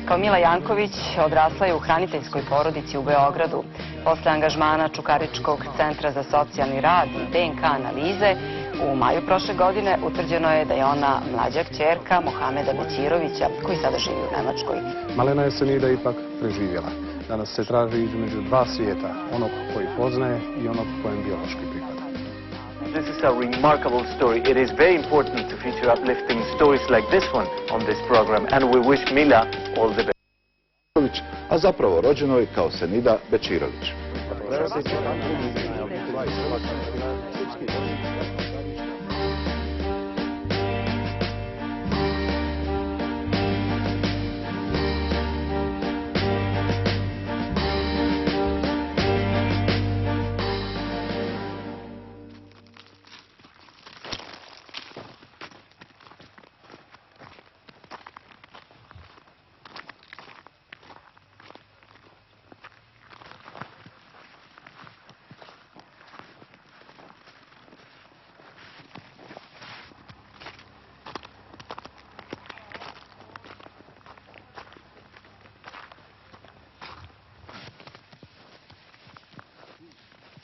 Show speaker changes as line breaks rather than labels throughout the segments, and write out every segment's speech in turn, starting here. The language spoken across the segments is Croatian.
Kao Mila Janković odrasla je u hraniteljskoj porodici u Beogradu. Posle angažmana Čukaričkog centra za socijalni rad i DNK analize, u maju prošle godine utvrđeno je da je ona mlađa kćerka Mohameda Bećirovića, koji sada živi u Nemačkoj.
Malena je Senida ipak preživjela. Danas se traži između dva svijeta, onog koji poznaje i onog kojem biološki pripada.
This is a remarkable story. It is very important to feature uplifting stories like this one on this program, and we wish Mila all the best.
A zapravo rođeno je kao Senida Bećirović.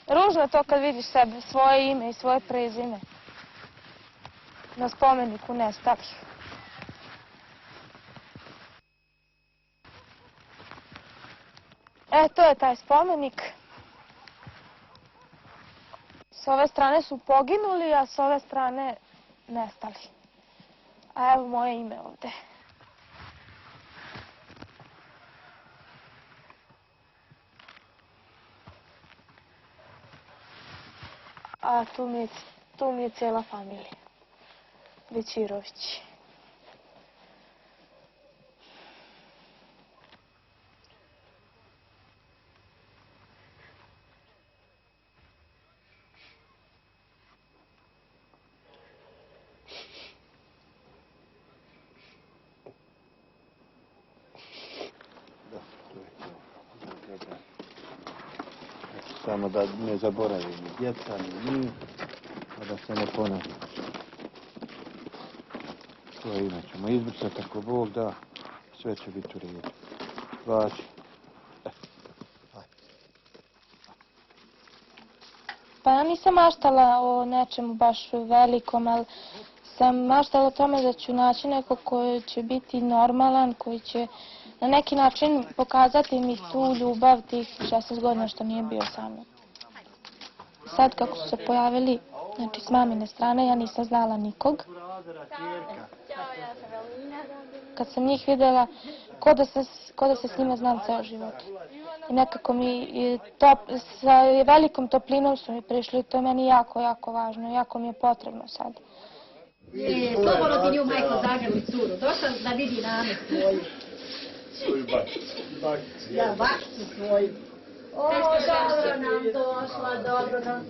Ružno je to kad vidiš sebe, svoje ime i svoje prezime na spomeniku nestalih. To je taj spomenik. S ove strane su poginuli, a s ove strane nestali. A evo moje ime ovde. A tu mi je cijela familija. Bećirović.
Samo da ne zaboravim ni djeca, ni njih, a da se ne ponavljam. Svoje ime ćemo izbrisati ako Bog da, sve će biti u redu. Važi.
Pa ja nisam maštala o nečemu baš velikom, ali sam maštala o tome da ću naći nekog koji će biti normalan, koji će na neki način pokazati mi tu ljubav tih 16 godina što nije bio sa mnom. Sad kako su se pojavili, znači s mamine strane, ja nisam znala nikog. Kad sam njih vidjela, ko da se s njima znam ceo život. I nekako mi sa velikom toplinom su mi prišli, to je meni jako, jako važno, jako mi je potrebno sad.
Slobodno ti nju majko zagrli curu, došla da vidi name svoju.
Svoju bačicu.
Ja, bačicu svoju. O, dobro nam došla, dobro nam...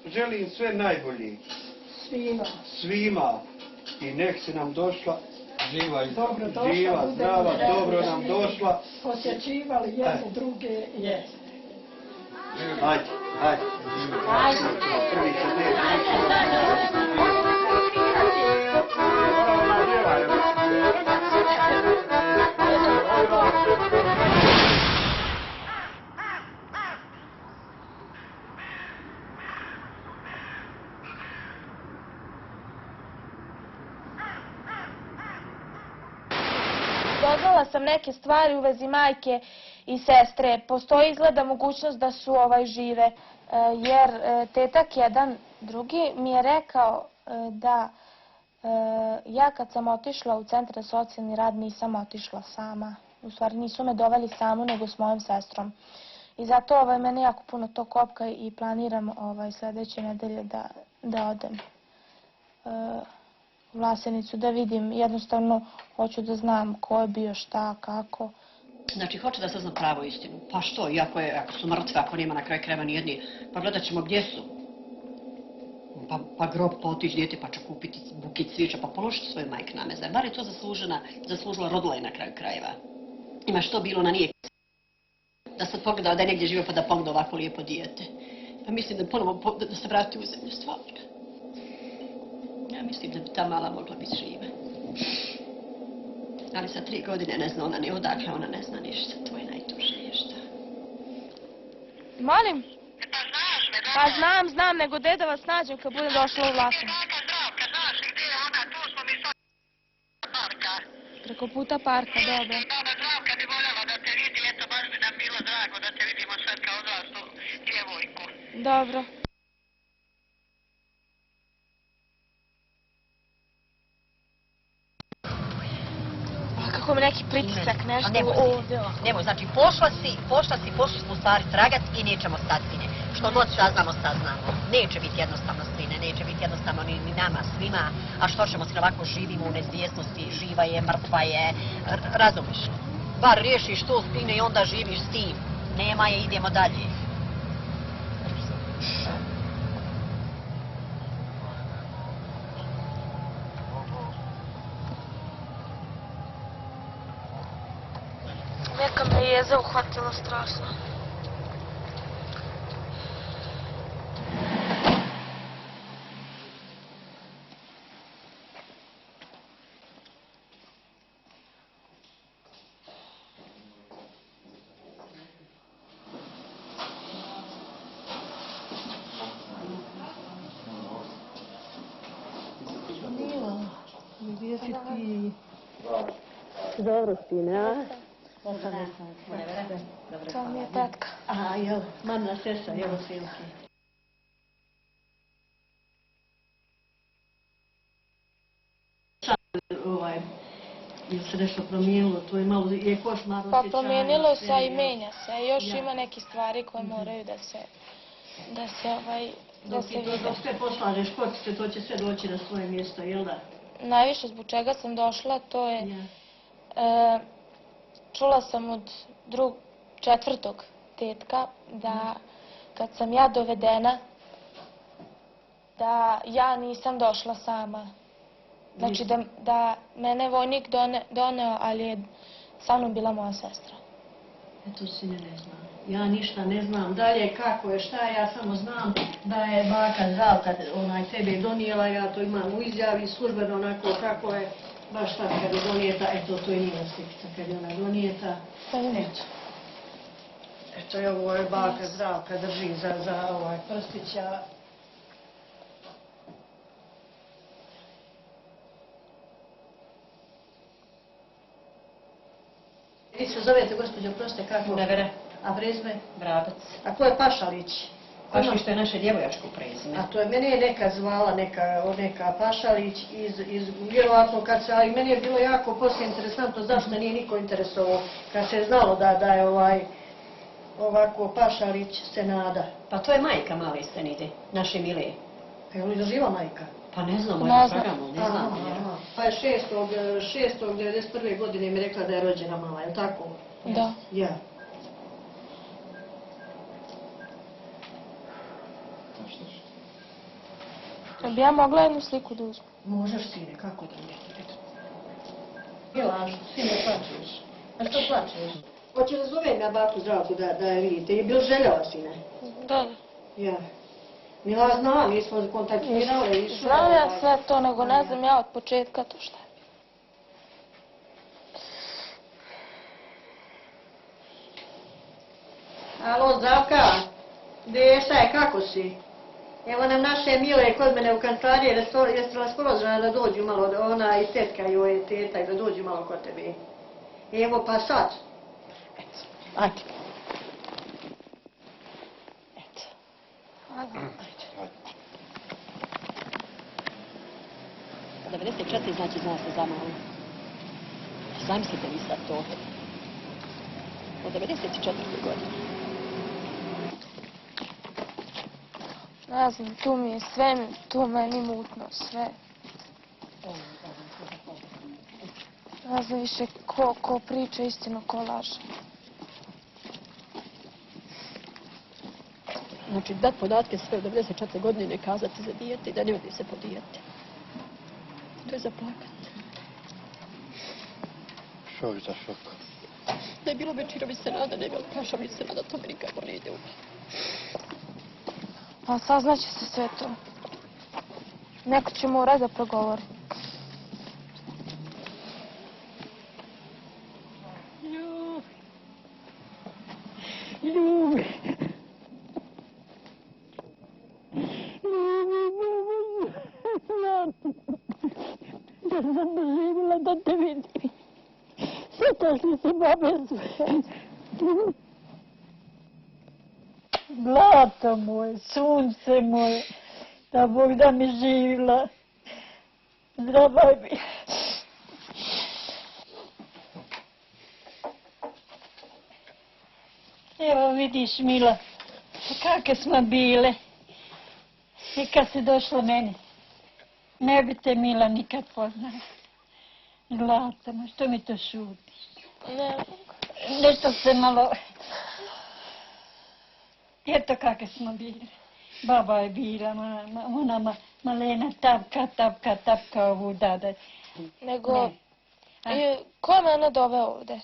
Želim sve najbolje. Svima. I nek se nam došla živa, zdrava, dobro nam došla.
Posjećivali jedne druge.
Hajde, hajde. Prvi se
Doznala sam neke stvari u vezi majke i sestre. Postoji izgleda mogućnost da su žive, jer tetak jedan drugi mi je rekao da ja kad sam otišla u centar za socijalni rad nisam otišla sama. U stvari nisu me doveli samu nego s mojom sestrom. I zato mene jako puno to kopka i planiram sljedeće nedelje da odem u Vlasenicu, da vidim. Jednostavno hoću da znam ko je bio, šta, kako.
Znači, hoće da sazna pravu istinu. Pa što, ako su mrtve, ako nema na kraju krajeva nijedni, pa gledat ćemo gdje su. Pa grob, pa otići dijete, pa će kupiti buket cvijeća, pa položiti svoje majke na mezar. Bar je to zaslužila, rodila je na kraju krajeva. Ima što bilo na nije da sad pogleda da je negdje živo pa da pogleda ovako lijepo dijete. Pa mislim da ponovo da se vrati u zemlju stvarka. ja mislim da bi ta mala mogla biti živa. Ali sa 3 godine ne zna ona ni odakle, ona ne zna ništa, to je najtužnije šta.
Molim? Pa znam, nego gde da vas nađem kad budem došla u Vlasovac? Preko puta parka, dobro.
Zdravka bi voljela da te vidi, eto baš bi nam bilo drago da te vidimo sad kao odraslu djevojku.
Dobro. Kako mi neki pritisak, nešto ovdje.
Nemoj, znači pošli smo u stvari tragat i nećemo stati sine. Što god saznamo. Neće biti jednostavno sine, neće biti jednostavno ni nama svima. A što ćemo sine, ovako živimo u neizvjesnosti, živa je, mrtva je, razumiš? Bar riješiš to sine i onda živiš s tim. Nema je, idemo dalje.
Neka me jeza uhvatila strašno.
Gdje si ti? Dobro sine, a?
To mi je tatka.
A, jel, mamna sestra, jel, sinki. Jel se nešto promijenilo, to je malo, je košmar osjećaj.
Pa promijenilo se, a i menja se. Još ima neke stvari koje moraju da se vide.
Dok sve poslažeš kočice, to će sve doći na svoje mjesto, jel da?
Najviše zbog čega sam došla, to je... Čula sam od 4. tetka da kad sam ja dovedena, da ja nisam došla sama. Znači da mene vojnik doneo, ali je sa mnom bila moja sestra.
Eto sine ne znam. Ja ništa ne znam dalje kako je, šta je, ja samo znam da je baka Zdravka tebe donijela, ja to imam u izjavi službeno onako kako je. Baš sad kad je donijeta, eto, to je njena slikica kad je ona donijeta. Eto. Eto, ovo je baka Zdravka drži za ovaj prstića. Vi se zovete, gospođo, proste, kako?
Nevere.
A prezme?
Vrabac.
A ko je Pašalić?
Pašalić, to je naše djevojačko prezime.
A to je, mene je neka zvala, neka Pašalić vjerovatno kad se, ali meni je bilo jako poslije interesantno zašto nije niko interesovao kad se je znalo da je ovako Pašalić Senada.
Pa to je majka male Senide, naše Mile.
Pa je li doživa majka?
Pa ne znamo, ja tragamo, ne znam.
Pa je 6.91. godine mi rekla da je rođena mala, je li tako?
Da.
Ja.
Bi ja mogla jednu sliku da uzmem?
Možeš sine, kako da ne? Je lažno, sine plačeš. A što plačeš? Hoće da zovem ja baku Zdravku da je vidite. Je bil željela sine?
Da.
Ja. Mila zna, mi smo kontaktirali.
Znam ja sve to, nego ne znam ja od početka to šta je.
Alo, Zdravka, gdje je, šta je, kako si? Evo nam naše Mile kod mene u kancelariji, jeste raspoložena da dođu malo, ona i tetka joj je teta, da dođu malo kod tebe. Evo pa sad. Eto, ajde. Eto. Ajde.
94 znači zna se za malo. Zamislite vi sad to. Od 94. godine.
Ne znam, tu mi je sve, tu meni mutno, sve. Ne znam više ko priča istinu, ko laže.
Znači, dat podatke sve od 94. godine, ne kazati za dijete i da ne vodi se po dijete. To je za plakat.
Šok za šok.
Da je bilo Bečirović Senada, ne bi bilo Pašalić Senada, to mi nikako ne ide u.
Pa saznaće se sve to. Neko će morati da progovori.
Ljubi. Da sam doživjela da te vidim. Sjetaš li se babe sve? Zlato moje, sunce moje, da Bog da mi živjela. Zdravaj bi. Evo vidiš, Mila, kakve smo bile. I kad si došla meni, ne bi te, Mila, nikad poznala. Zlata, što mi to šutiš? Nešto se malo... Eto kakve smo bile. Baba je bila, ona malena tapka ovu dada.
Nego, ko je mene doveo ovde?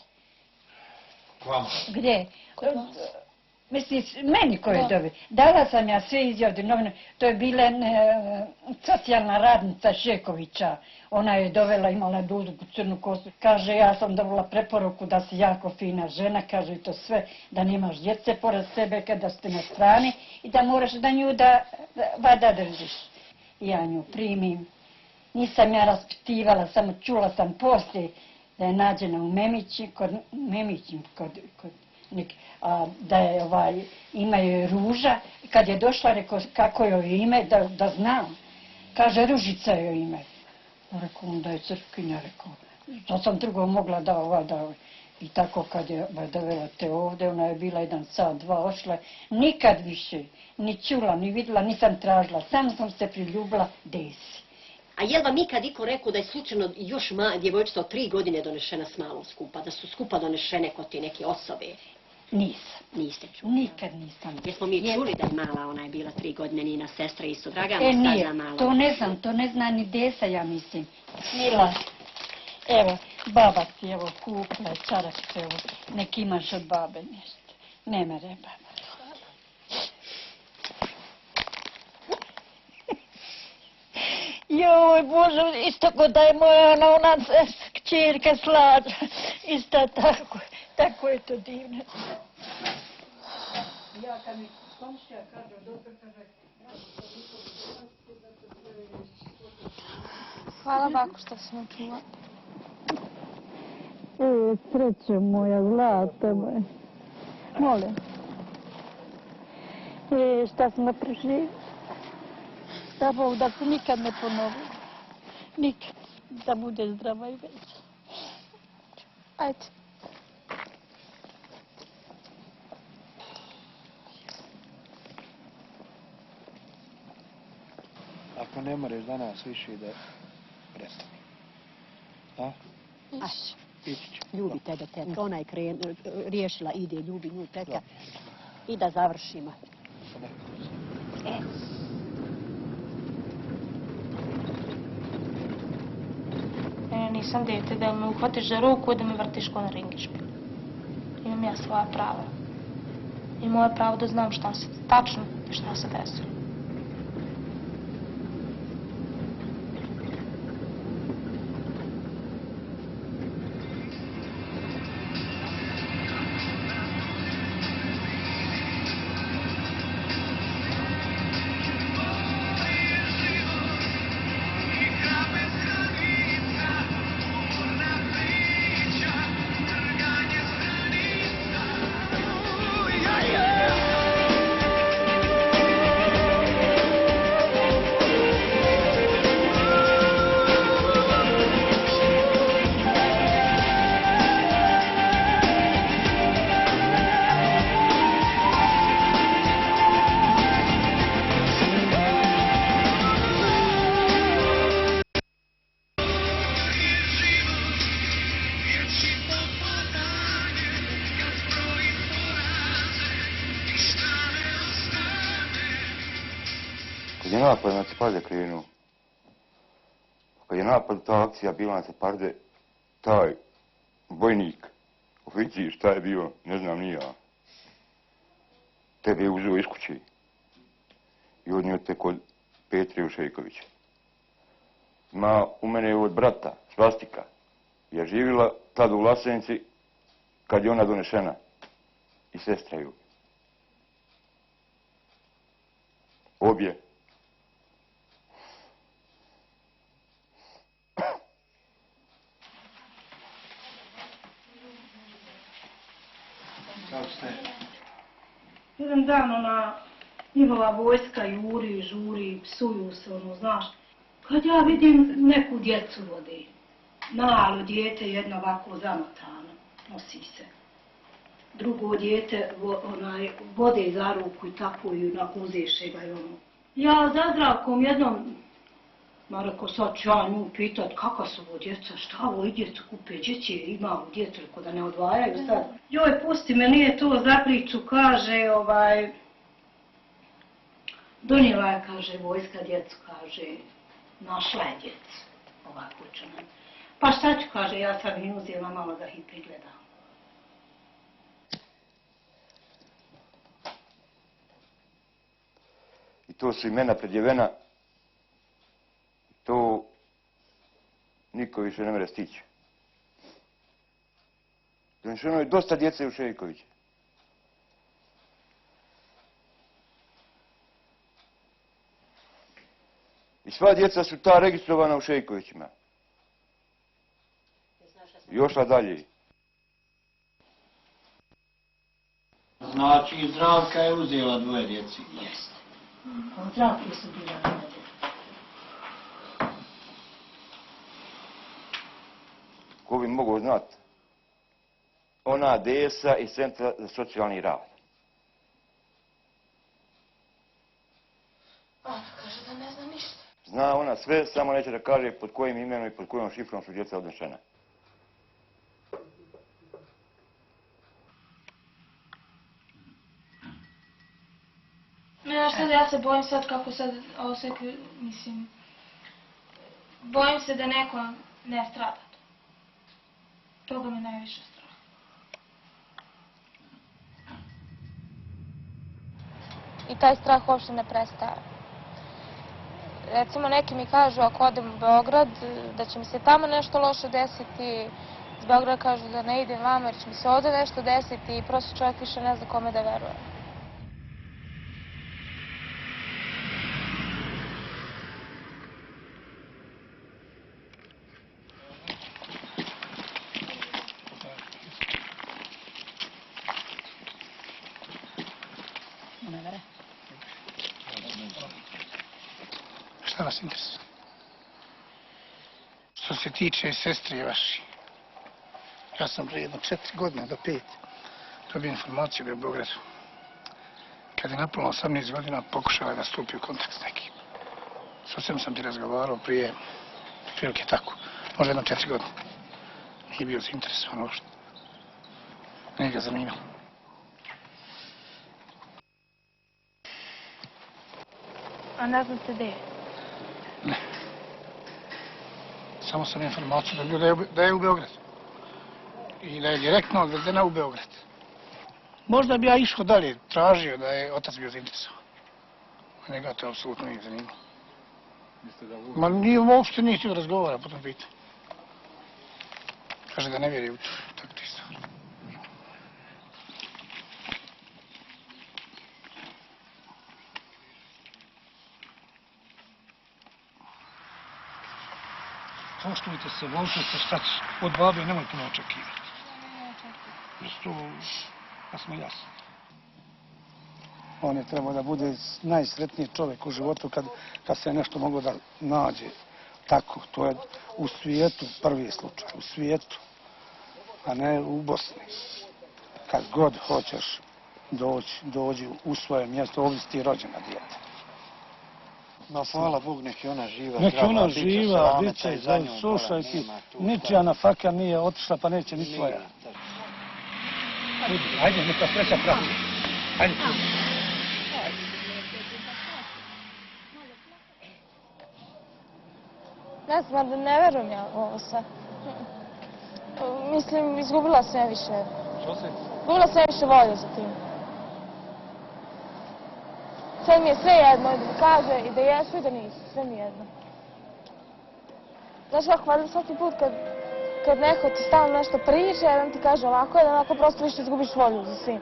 Vama? Gdje?
Kod vas.
Misliš, meni ko je doveo? Dala sam ja sve izjavde novine. To je bila socijalna radnica Šekovića. Ona je dovela, imala dugu crnu kosu. Kaže, ja sam dobila preporuku da si jako fina žena, kaže i to sve, da nemaš djece pored sebe kada ste na strani i da moraš da nju da vada držiš. Ja nju primim. Nisam ja raspitivala, samo čula sam poslije da je nađena u Memići, da je ima joj Ruža. Kad je došla, rekao kako joj ime, da znam. Kaže, Ružica joj ime. Rekao, onda je crkinja, rekao. To sam drugo mogla da. I tako kad je dovela te ovde, ona je bila 1 sat, 2 ošla. Nikad više, ni čula, ni vidjela, nisam tražila. Samo sam se priljubila, desi.
A je li vam ikad iko rekao da je slučajno još djevojčica od 3 godine donešena s malom skupa, da su skupa donešene kod ti neke osobe?
Nisam.
Niste čuli?
Nikad nisam.
Jesmo mi čuli da je mala, ona je bila 3 godine, njena sestra isto, Dragana
nije,
staza mala.
to ne zna ni desa, ja mislim. Mila, evo, baba ti, evo, kupila je čaračke, evo, nek imaš od babe nešto. Ne mere, baba. Joj, Bože, isto ko da je moja ona kćerka Slađa, isto tako je to divno. Ja kad mi komšija kaže, dobro kaže,
Hvala bako što si me čula.
Srećo moja, zlata moja. Molim. Šta smo preživjeli? Da Bog da se nikad ne ponovi. Nikad. Da bude zdrava i veća.
Ajde.
Ako ne moraš danas više da prestani. A? Ići ću.
Ljubi tebe, tetka. Ona je riješila, ide, ljubi nju, tetka. I da završimo.
Nisam dete da me uhvatiš za ruku i da me vrtiš ko na ringišpi. Imam ja svoja prava. I moje pravo da znam šta se tačno i šta se desilo.
Kad je napad na Ceparde krenuo, kad je napad, ta akcija bila na Ceparde, taj vojnik, oficir, šta je bio, ne znam ni ja, tebe je uzeo iz kuće i odnio te kod Petre Ušejkovića. Ma, u mene je od brata, svastika, je živjela tad u Vlasenici kad je ona donešena. I sestra ju. Obje.
Kako ste?
Jedan dan njihova vojska juri, žuri, psuju se, znaš. Kad ja vidim neku djecu vode, malo dijete, jedno ovako zamotano, nosi se. Drugo dijete vode za ruku i tako ju uzeše ga i ono. Ja za Zdravkom jednom, ma reko sad ću ja nju pitat kakva su ovo djeca, šta ovo i djecu kupe, gdje će ima ovo djecu, reko da ne odvajaju sad. Joj, pusti me, nije to za priču, kaže, donijela je, kaže, vojska djecu, kaže, našla je djecu, ovako čuna. Pa šta ću, kaže, ja sam ih uzela malo da ih pregledam.
I to su imena predjevena. To niko više ne mere stići. Donešeno je dosta djece u Šejkovića. I sva djeca su ta registrovana u Šejkovićima. I ošla dalje.
Znači, Zdravka je uzela dvoje djeci.
Jeste. Od Zdravke su bila dvoje djeci.
Ko bi mogao znati? Ona DS-a iz Centra za socijalni rad.
Ona kaže da ne zna ništa.
Zna ona sve, samo neće da kaže pod kojim imenom i pod kojom šifrom su djeca odnešena.
Ja se bojim sad kako sad osjekli, mislim, bojim se da neko ne strada. Toga mi najviše strah. I taj strah uopšte ne prestaje. Recimo, neki mi kažu ako odem u Beograd, da će mi se tamo nešto loše desiti. Iz Beograda kažu da ne idem vamo jer će mi se ovdje nešto desiti i prosto čovjek više ne zna kome da veruje.
Šta vas interesuje? Što se tiče sestre vaši, ja sam prije jedno 4 godine do 5 dobio informaciju da je u Beogradu. Kad je napunila 18 godina, pokušala da stupi u kontakt s nekim. S osvijem sam ti razgovarao prije, prilike tako, možda jedno 4 godine. Nije bio zainteresovan uopšte. Nije ga zanimalo.
A ne znate gdje je?
Ne. Samo sam informaciju dobio da je u Beograd. I da je direktno odvedena u Beograd. Možda bi ja išao dalje, tražio da je otac bio zainteresovan. A njega to apsolutno nije zanimalo. Ma nije uopšte nije htio razgovara po tom pitanju. Kaže da ne vjeri u tako ti stvari. Poštujte se, volite se, šta ćeš. Od babe nemoj puno očekivati. Prosto, ja smo jasni.
On je trebao da bude najsretniji čovjek u životu kad se nešto moglo da nađe. Tako, to je u svijetu prvi slučaj, u svijetu, a ne u Bosni. Kad god hoćeš dođi u svoje mjesto, ovdje si ti rođena dijete.
No, hvala Bog, nek je ona živa.
Nek je ona živa, bit će, slušaj ti, ničija na fakar nije otišla pa neće ni svoja.
Ajde, neka sreća prati. Ajde.
Ne znam, ne verujem ja u ovo sve. Mislim, izgubila sam ja više.
Što se?
Izgubila sam ja više volje za tim. Sve mi je sve jedno, i da mi kaže i da jesu i da nisu, sve mi je jedno. Znaš kako, valjda svaki put kad neko ti stalno nešto priča, jedan ti kaže ovako, jedan onako prosto više izgubiš volju za svim.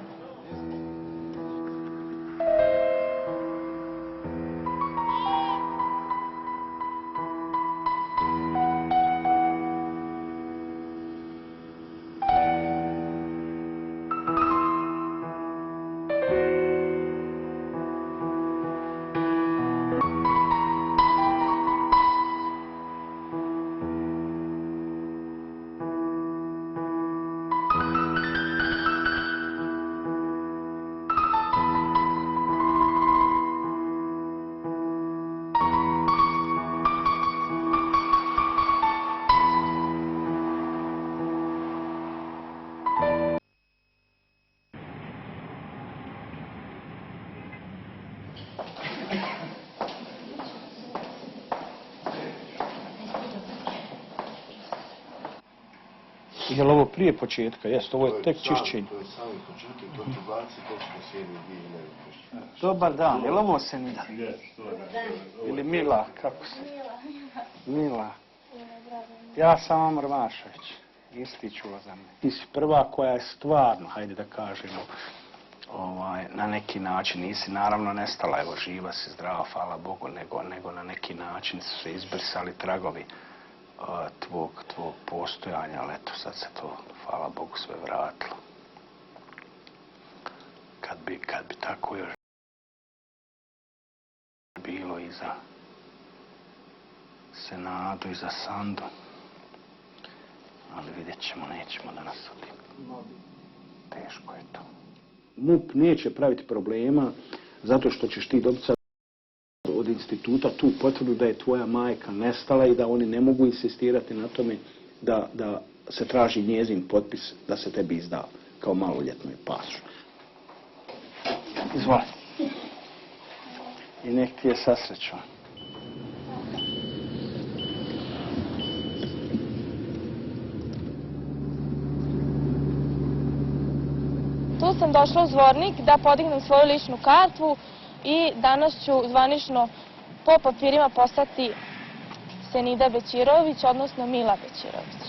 Je li ovo prije početka? Jest, ovo je tek čišćenje.
To je sami početak, to će baciti, to ćemo sjediti 2000.
Dobar dan, je li ovo Senida? Ili Mila, kako se? Mila. Ja sam Amr Mašović, isti čuo za mene. Ti si prva koja je stvarno, hajde da kažemo, na neki način, nisi naravno nestala, evo živa si, zdrava, hvala Bogu, nego na neki način su se izbrisali tragovi tvog postojanja, ali eto, sad se to, hvala Bogu, sve vratilo. Kad bi tako još bilo i za Senadu i za Sandu, ali vidjet ćemo, nećemo da nas sudim. Teško je to. MUP neće praviti problema zato što ćeš ti dobiti od instituta tu potvrdu da je tvoja majka nestala i da oni ne mogu insistirati na tome da se traži njezin potpis da se tebi izda kao maloljetnoj pasu. Izvoli. I nek ti je sa srećom.
Tu sam došla u Zvornik da podignem svoju ličnu kartu i danas ću zvanično po papirima postati Senida Bećirović, odnosno Mila Bećirović.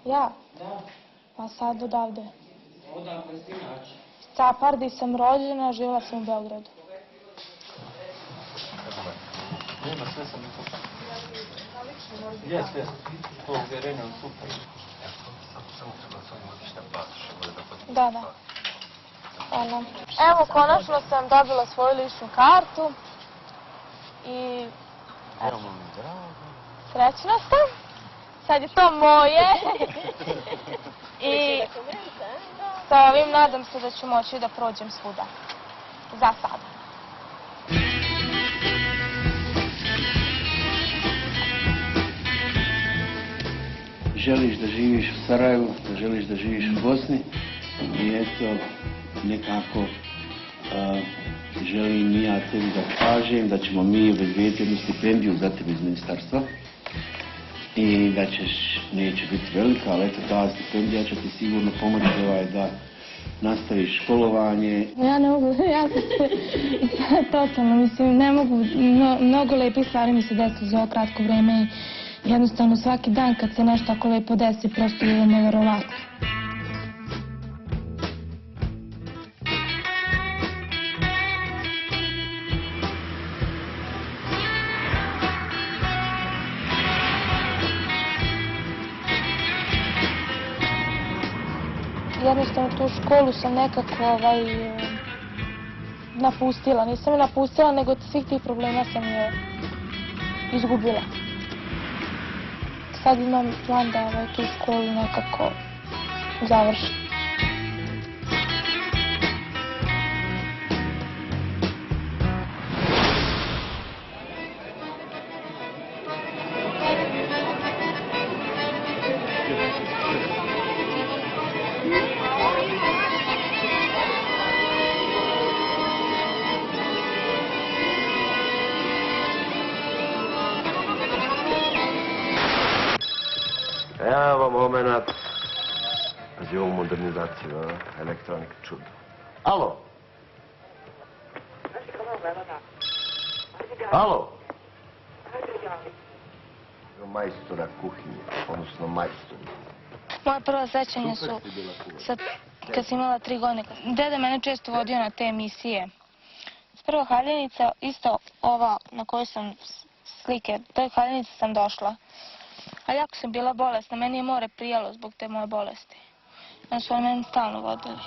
Ja? Pa sad odavde.
Odakle si inače?
Iz Capardi sam rođena, živjela sam u Beogradu.
Nema, sve sam upošao. Jes. To uvjerenje je super. Samo treba s ovim otišta pasoš.
Da. Hvala. Evo, konačno sam dobila svoju ličnu kartu i srećna sam. Sad je to moje. I sa ovim nadam se da ću moći da prođem svuda. Za sada.
Želiš da živiš u Sarajevu, da želiš da živiš u Bosni i eto, nekako želim i ja tebi da kažem da ćemo mi obezbijediti jednu stipendiju za tebe iz ministarstva i da ćeš, neće biti velika, ali eto ta stipendija će ti sigurno pomoći da nastaviš školovanje.
Ja ne mogu, ja totalno, mislim, ne mogu, mnogo lepih stvari mi se desilo za ovo kratko vreme i jednostavno svaki dan kad se nešto tako lepo desi, prosto je neverovatno. Jednostavno tu školu sam nekako napustila. Nisam je napustila, nego od svih tih problema sam je izgubila. Sad imam plan da tu školu nekako završim.
Evo moment. Pazi ovu modernizaciju, elektronika čudo. Alo? Halo? Majstora kuhinje, odnosno majstori.
Moje prvo sećanje su kad sam imala 3 godine. Deda mene često vodio na te emisije. Prvo haljenica, isto ova na kojoj sam slike, toj haljenici sam došla. Ali jako sam bila bolesna, meni je more prijalo zbog te moje bolesti. Oni su meni stalno vodili.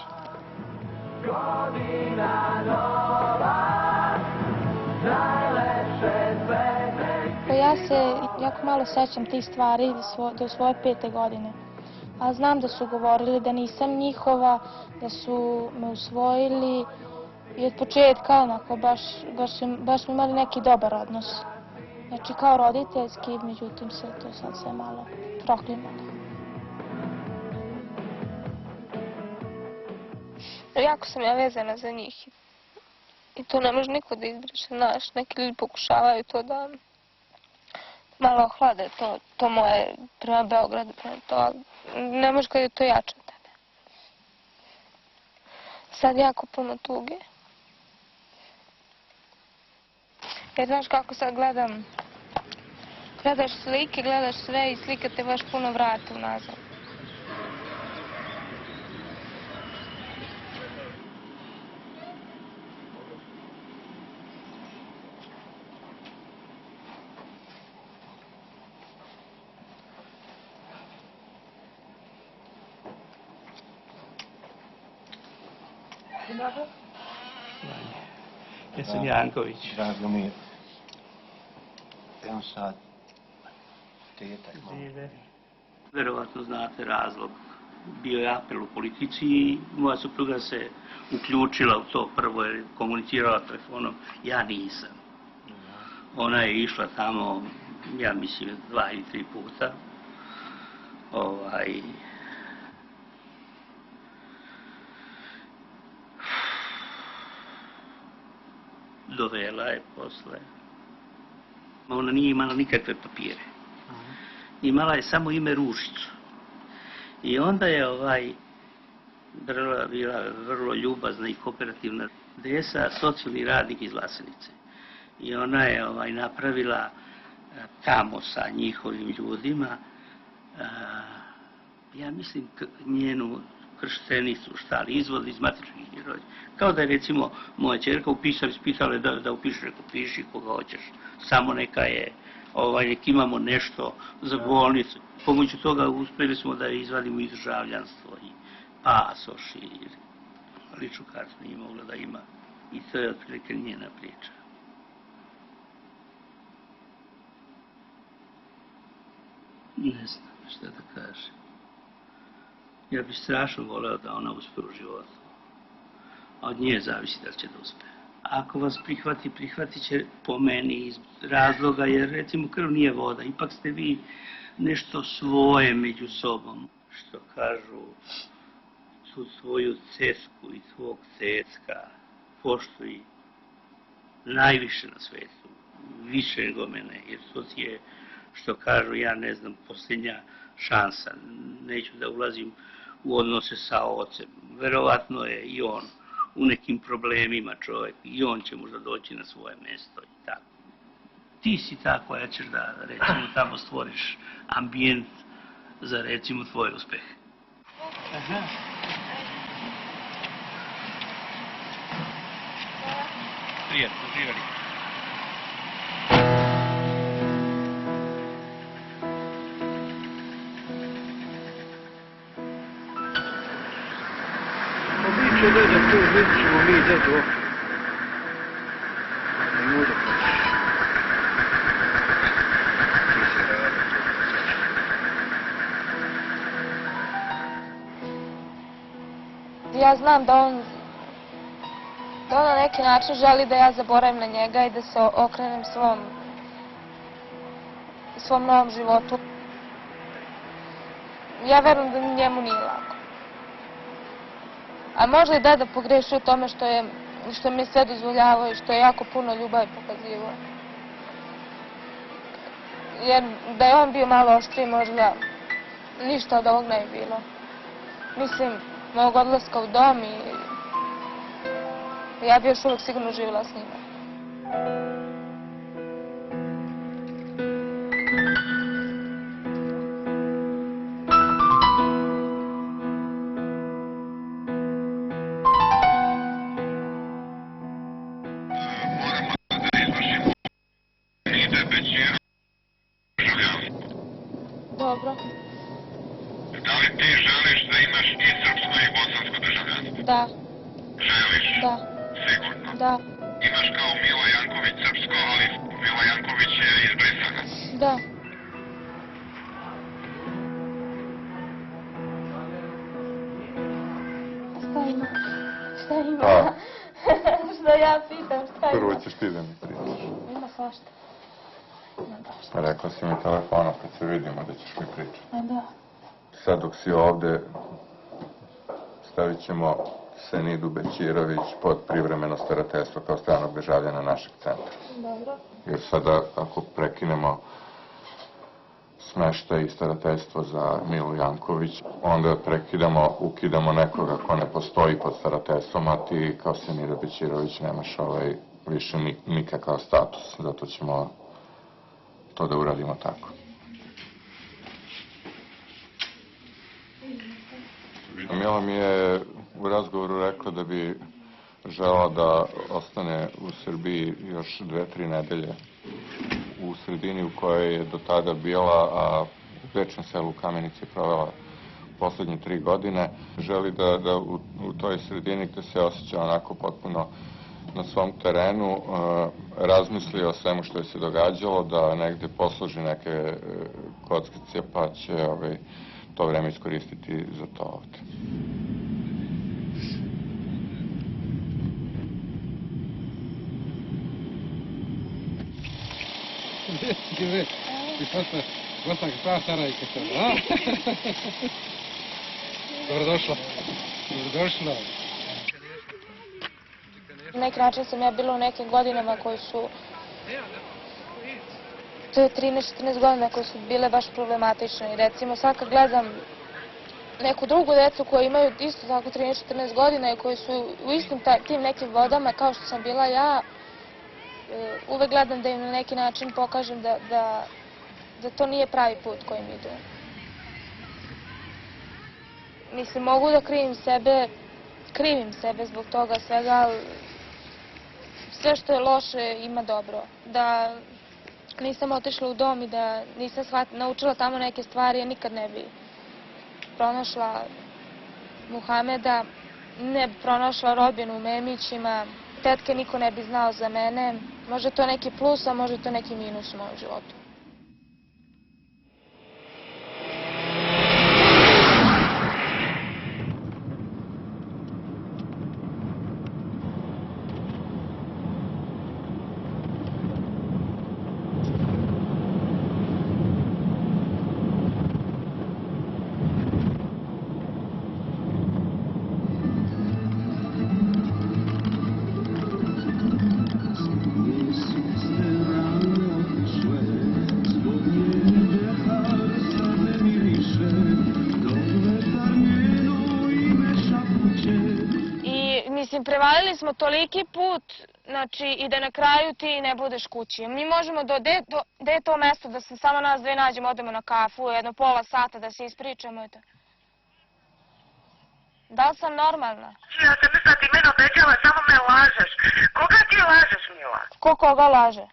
Ja se jako malo sećam tih stvari do svoje 5. godine. A znam da su govorili da nisam njihova, da su me usvojili i od početka onako baš smo imali neki dobar odnos. Znači kao roditeljski, međutim se to sad sve malo proklimalo. Jako sam ja vezana za njih i to ne može niko da izbriše, znaš, neki ljudi pokušavaju to da malo ohlade to moje prema Beogradu, prema to, ne može kad je to jače od tebe. Sad jako puno tuge. Jer znaš kako sad gledaš slike, gledaš sve i slika te baš puno vrati unazad.
Ja sam Janković.
Dragomir. Evo sad, tetak
žive. Verovatno znate razlog. Bio je apel u politici i moja supruga se uključila u to prvo jer je komunicirala telefonom. Ja nisam. Ona je išla tamo, ja mislim, 2 ili 3 puta. Dovela je posle. Ona nije imala nikakve papire. Imala je samo ime Ružicu. I onda je bila vrlo ljubazna i kooperativna desa, socijalni radnik iz Vlasenice. I ona je napravila tamo sa njihovim ljudima, ja mislim njenu krštenicu, šta li, izvod iz matičnih rođa. Kao da je recimo moja čerka ispitala da upišeš, rekao piši koga hoćeš, samo neka je, nek imamo nešto za bolnicu. Pomoću toga uspeli smo da izvadimo i državljanstvo i pasoš i ličnu kartu nije mogla da ima. I to je otprilike njena priča. Ne znam šta da kažem. Ja bih strašno voleo da ona uspe u životu. A od nje zavisi da će da uspe. Ako vas prihvati, prihvatit će po meni iz razloga, jer recimo krv nije voda. Ipak ste vi nešto svoje među sobom. Što kažu, tu svoju cecku i tvog cecka poštuj najviše na svetu. Više nego mene, jer to ti je, što kažu, ja ne znam, posljednja šansa. Neću da ulazim u odnose sa ocem. Verovatno je i on u nekim problemima čovjek i on će možda doći na svoje mjesto i tako. Ti si ta koja ćeš da, recimo, tamo stvoriš ambijent za, recimo, tvoj uspeh. Prijatno, živjeli.
Biće deda tu, vidit ćemo mi dedo. Ne može
Ja znam da on na neki način želi da ja zaboravim na njega i da se okrenem svom novom životu. Ja verujem da njemu nije lako. A možda i deda pogreši u tome što mi je sve dozvoljavao i što je jako puno ljubavi pokazivao. Jer da je on bio malo oštriji, možda ništa od ovog ne bi bilo. Mislim, mojeg odlaska u dom i ja bi još uvijek sigurno živjela s njima. Dobro.
Da li ti želiš da imaš i srpsko i bosansko državljanstvo?
Da.
Želiš?
Da.
Sigurno?
Da.
Imaš kao Milo Janković srpsko, ali Milo Janković je izbrisana.
Da. Šta ima? Šta ima?
Pa.
Što ja pitam, šta ima?
Prvo ćeš ti da mi pričaš.
Ima svašta.
Rekla si mi telefonom kad se vidimo da ćeš mi pričati.
A da.
Sad dok si ovde, stavit ćemo Senidu Bećirović pod privremeno starateljstvo kao stranog državljana našeg centra.
Dobro.
Jer sada ako prekinemo smeštaj i starateljstvo za Milu Janković, onda ukidamo nekoga ko ne postoji pod starateljstvom, a ti kao Senida Bećirović nemaš više nikakav status. Zato ćemo to da uradimo tako. Mila mi je u razgovoru rekla da bi žela da ostane u Srbiji još 2-3 nedelje u sredini u kojoj je do tada bila, a u večnom selu Kamenici provela poslednje 3 godine. Želi da u toj sredini gde se osjeća onako potpuno na svom terenu, razmisli o svemu što je se događalo, da negde posloži neke kockice, pa će to vreme iskoristiti za to ovde.
Bosanka Sarajka sad, a? Dobrodošla. Dobrodošla.
Na neki način sam ja bila u nekim godinama koji su... To je 13-14 godina koje su bile baš problematične. I recimo sad kad gledam neku drugu decu koji imaju isto tako 13-14 godina i koji su u istim tim nekim vodama kao što sam bila ja, uvek gledam da im na neki način pokažem da to nije pravi put kojim idu. Mislim, mogu da krivim sebe zbog toga svega, ali sve što je loše ima dobro. Da nisam otišla u dom i da nisam naučila tamo neke stvari, ja nikad ne bi pronašla Muhameda, ne bi pronašla rodbinu u Memićima, tetke niko ne bi znao za mene. Može to neki plus, a može to neki minus u mojom životu. Prevalili smo toliki put, znači, i da na kraju ti ne budeš kući. Mi možemo gde je to mesto da se samo nas dve nađemo, odemo na kafu, jedno pola sata da se ispričamo i to. Da li sam normalna?
Ja sam mislila ti mene obećala, samo me lažeš. Koga ti lažeš, Mila?
Ko koga laže?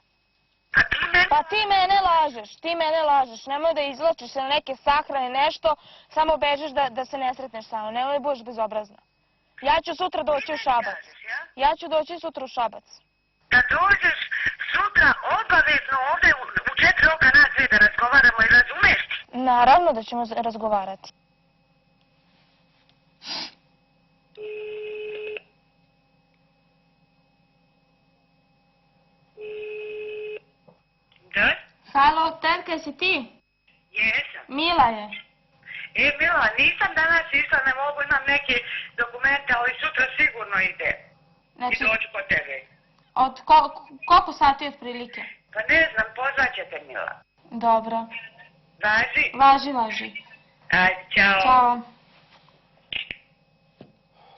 A ti mene?
Pa ti mene lažeš. Nemoj da izvlačiš se na neke sahrane, nešto, samo bežeš da se ne sretneš sa mnom. Nemoj da budeš bezobrazna. Ja ću sutra doći u Šabac. Ja ću doći sutra u Šabac.
Da dođeš sutra obavezno ovde u 4 oka nas dve da razgovaramo i razumeš ti?
Naravno da ćemo razgovarati.
Da?
Halo, tetka, jesi ti?
Jesam.
Mila je.
Mila, nisam danas išla, ne mogu, imam neke dokumente, ali sutra sigurno ide. I doću kod tebe.
Od koliko sati otprilike?
Pa ne znam, pozvaćete, Mila.
Dobro.
Važi?
Važi.
Ajde, čao.
Ćao.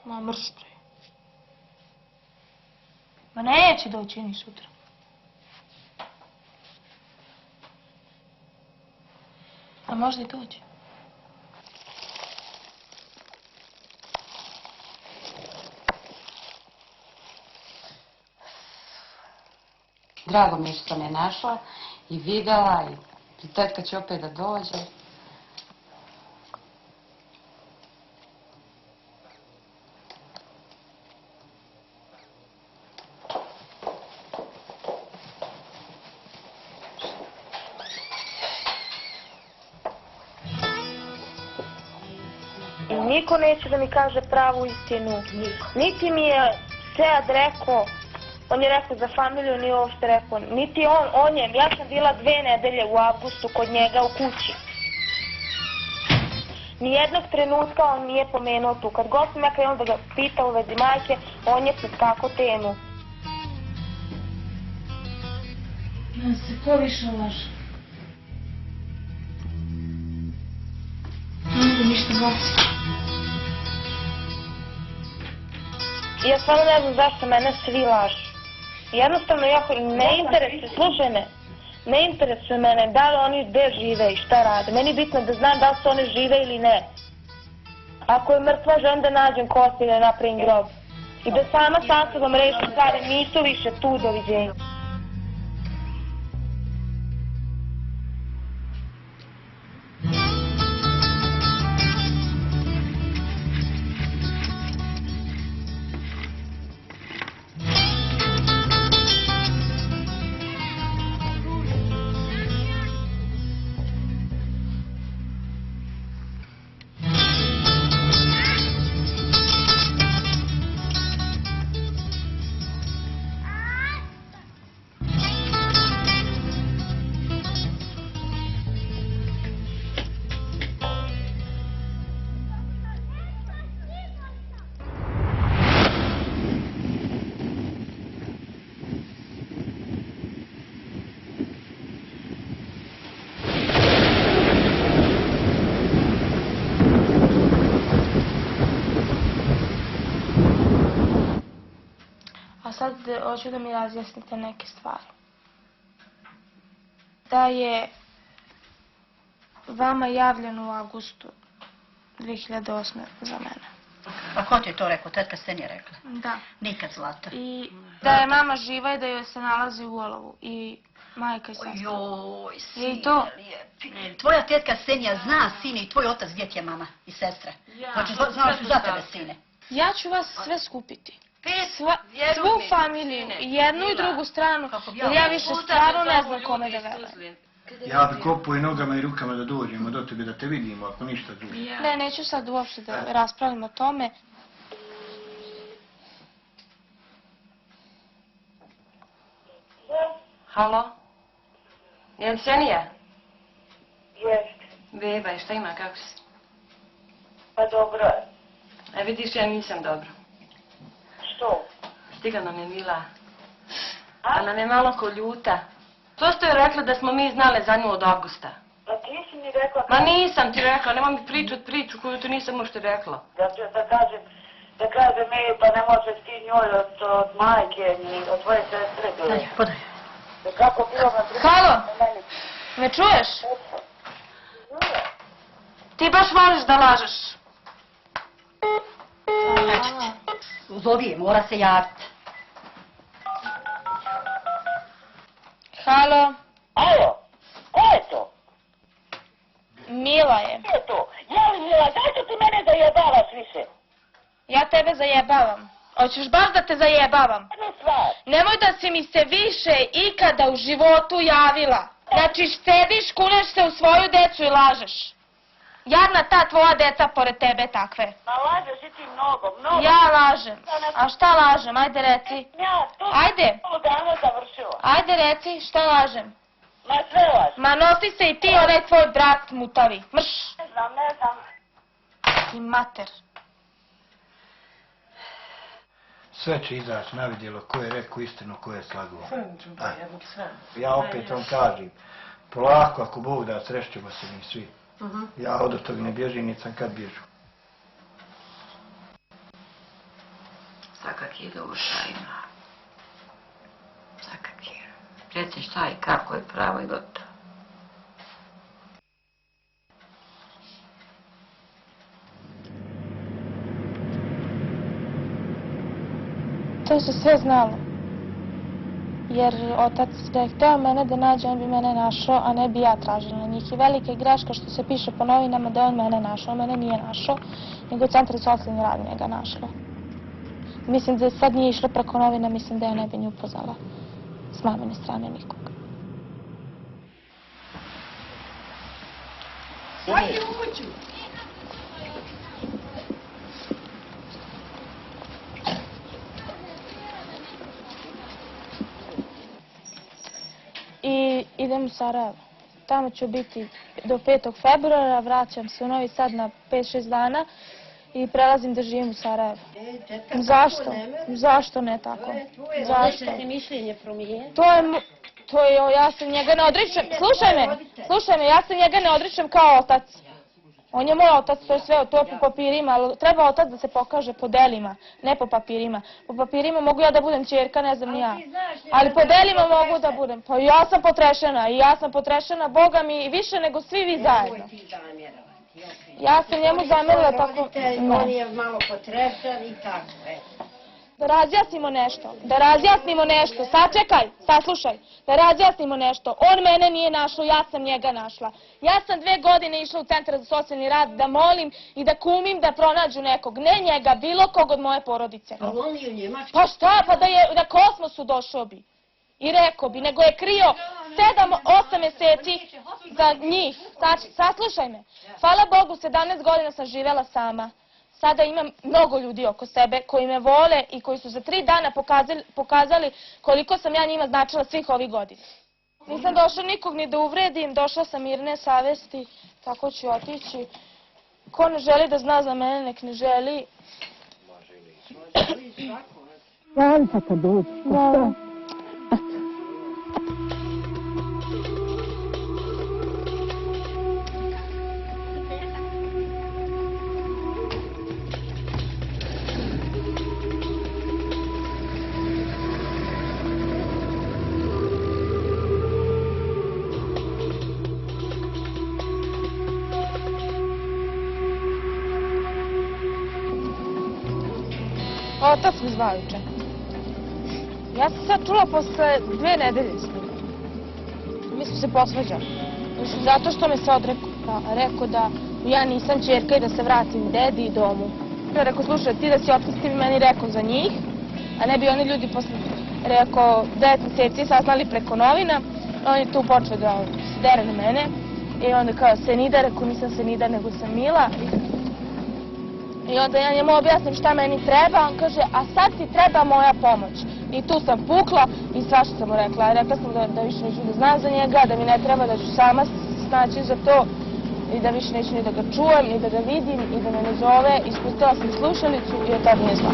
Ma mrš bre. Ma neće doći ni sutra. A možda i dođe.
Drago mi je što sam je našla i videla i tetka će opet da dođe.
Niko neće da mi kaže pravu istinu. Niti mi je Sead rekao, on je rekao za familiju, nije uopšte rekao. Niti on je, ja sam bila 2 nedelje u avgustu kod njega u kući. Nijednog trenutka on nije pomenuo tu. Kad god sam ja krenula da ga pita u vezi majke, on je preskakao temu.
Man se ko više laže? Ne mogu ništa baciti.
Ja stvarno ne znam zašto mene svi lažu. Jednostavno, ne interesuje, slušaj me, ne interesuje mene da li oni gde žive i šta rade. Meni je bitno da znam da li su one žive ili ne. Ako je mrtva, želim da nađem kosti i da napravim grob. I da sama sa sobom rešim stvari, nisu više tu, doviđenja. Sad hoću da mi razjasnite neke stvari. Da je vama javljeno u avgustu 2008. za mene.
A ko ti je to rekao? Tetka Stenija rekla?
Da.
Nikad, Zlata.
I da je mama živa i da joj se nalazi u olovu. I majka i sestra.
Joj,
Je i to?
lijepi. Tvoja tetka Stenija zna, sine, i tvoj otac gdje ti je mama i sestra. Znači, znala su za tebe, sine.
Ja ću vas sve skupiti. Svu familiju, jednu i drugu stranu, jer ja više stvarno ne znam kome da verujem.
Ja bi kopao i nogama i rukama da dođemo do tebe, da te vidimo, ako ništa drugo.
Ne, neću sad uopšte da raspravim o tome.
Halo? Je li Senija?
Jeste.
Beba, šta ima, kako si?
Pa dobro je.
A vidiš, ja nisam dobro.
Što?
Stigla nam je Mila. A nam je malo ko ljuta. To ste joj rekla da smo mi znale za nju od avgusta.
Pa ti si mi rekla...
Ma nisam ti rekla, nemoj mi pričat priču koju ti nisam uopšte rekla.
Da kažem, pa ne možeš ti njoj od majke ni od tvoje sestre bilo.
Daj, podaj.
Da kako bilo na drugu...
Halo? Me čuješ? Ti baš voliš da lažeš.
Zovi je, mora se javiti.
Halo?
Alo, ko je to?
Mila je.
Ko je to? Ja, Mila, zašto ti mene zajebavaš više?
Ja tebe zajebavam. Hoćeš baš da te zajebavam? Nemoj da si mi se više ikada u životu javila. Znači, sediš, kuneš se u svoju decu i lažeš. Jadna ta tvoja deca pored tebe takve.
Ma lažeš i ti mnogo.
Ja lažem. A šta lažem? Ajde reci. Ajde. Ajde reci, šta lažem?
Ma sve lažem.
Ma nosi se i ti onaj tvoj brat mutavi. Mrš.
Ne znam.
I mater.
Sve će izaći na vidjelo ko je rekao istinu, ko je slaguo. Ja opet vam kažem, polako ako Bog da, srešćemo se mi svi. Ja od tog ne bježim, niti sam kad bježu.
Svakaki duša ima. Svakaki. Reci šta i kako je pravo i gotovo.
To se sve znalo. Jer otac da je hteo mene da nađe, on bi mene našao, a ne bi ja tražila njih. I velika je greška što se piše po novinama da on mene našao. On mene nije našao, nego Centar za socijalni rad njega našlo. Mislim da sad nije išlo preko novina, mislim da ja ne bi ni upoznala s mamine strane nikoga.
Hajde u kuću!
I idem u Sarajevo. Tamo ću biti do 5. februara, vraćam se u Novi Sad na 5-6 dana i prelazim da živim u Sarajevu. Zašto? Zašto ne tako? Zašto?
Možete mišljenje promijeniti?
Ja se njega ne odričem. Slušaj me, ja se njega ne odričem kao otac. On je moj otac, to je sve, to je po papirima, ali treba otac da se pokaže po delima, ne po papirima. Po papirima mogu ja da budem ćerka, ne znam ni ja. Ali po delima mogu da budem. Pa ja sam potrešena i ja sam potrešena, Boga mi, više nego svi vi zajedno. Ja sam njemu zamjerila tako...
On je malo potrešan i tako,
Da razjasnimo nešto, sačekaj, saslušaj, da razjasnimo nešto. On mene nije našao, ja sam njega našla. Ja sam 2 godine išla u Centar za socijalni rad da molim i da kumim da pronađu nekog, ne njega, bilo kog od moje porodice.
Ali on je u Njemačku.
Pa šta, pa da je na kosmosu došao bi. I rekao bi, nego je krio 7-8 mjeseci za njih. Saslušaj me, hvala Bogu, 17 godina sam živjela sama. Sada imam mnogo ljudi oko sebe koji me vole i koji su za 3 dana pokazali koliko sam ja njima značila svih ovih godina. Nisam došla nikog ni da uvredim, došla sam mirne savesti, tako ću otići. Ko ne želi da zna za mene, nek ne želi.
Javi pa kad dođi.
Otac me zvao juče. Ja sam sad čula posle 2 nedelje s njim. Mi smo se posvađali. Zato što me se odrekao. Rekao da ja nisam ćerka i da se vratim dedi i domu. Rekao, slušaj, ti da si otac, ti bi meni rekao za njih, a ne bi oni ljudi posle, rekao, 9 mjeseci saznali preko novina. On je tu počeo da se dere na mene. I onda kao Senida, rekao, nisam Senida, nego sam Mila. I onda ja njemu objasnim šta meni treba, on kaže, a sad ti treba moja pomoć. I tu sam pukla i svašta sam mu rekla. Rekla sam da više neću da znam za njega, da mi ne treba, da ću sama snaći za to i da više neću ni da ga čujem, ni da ga vidim i da me ne zove. Ispustila sam slušalicu i od tada nije zvao.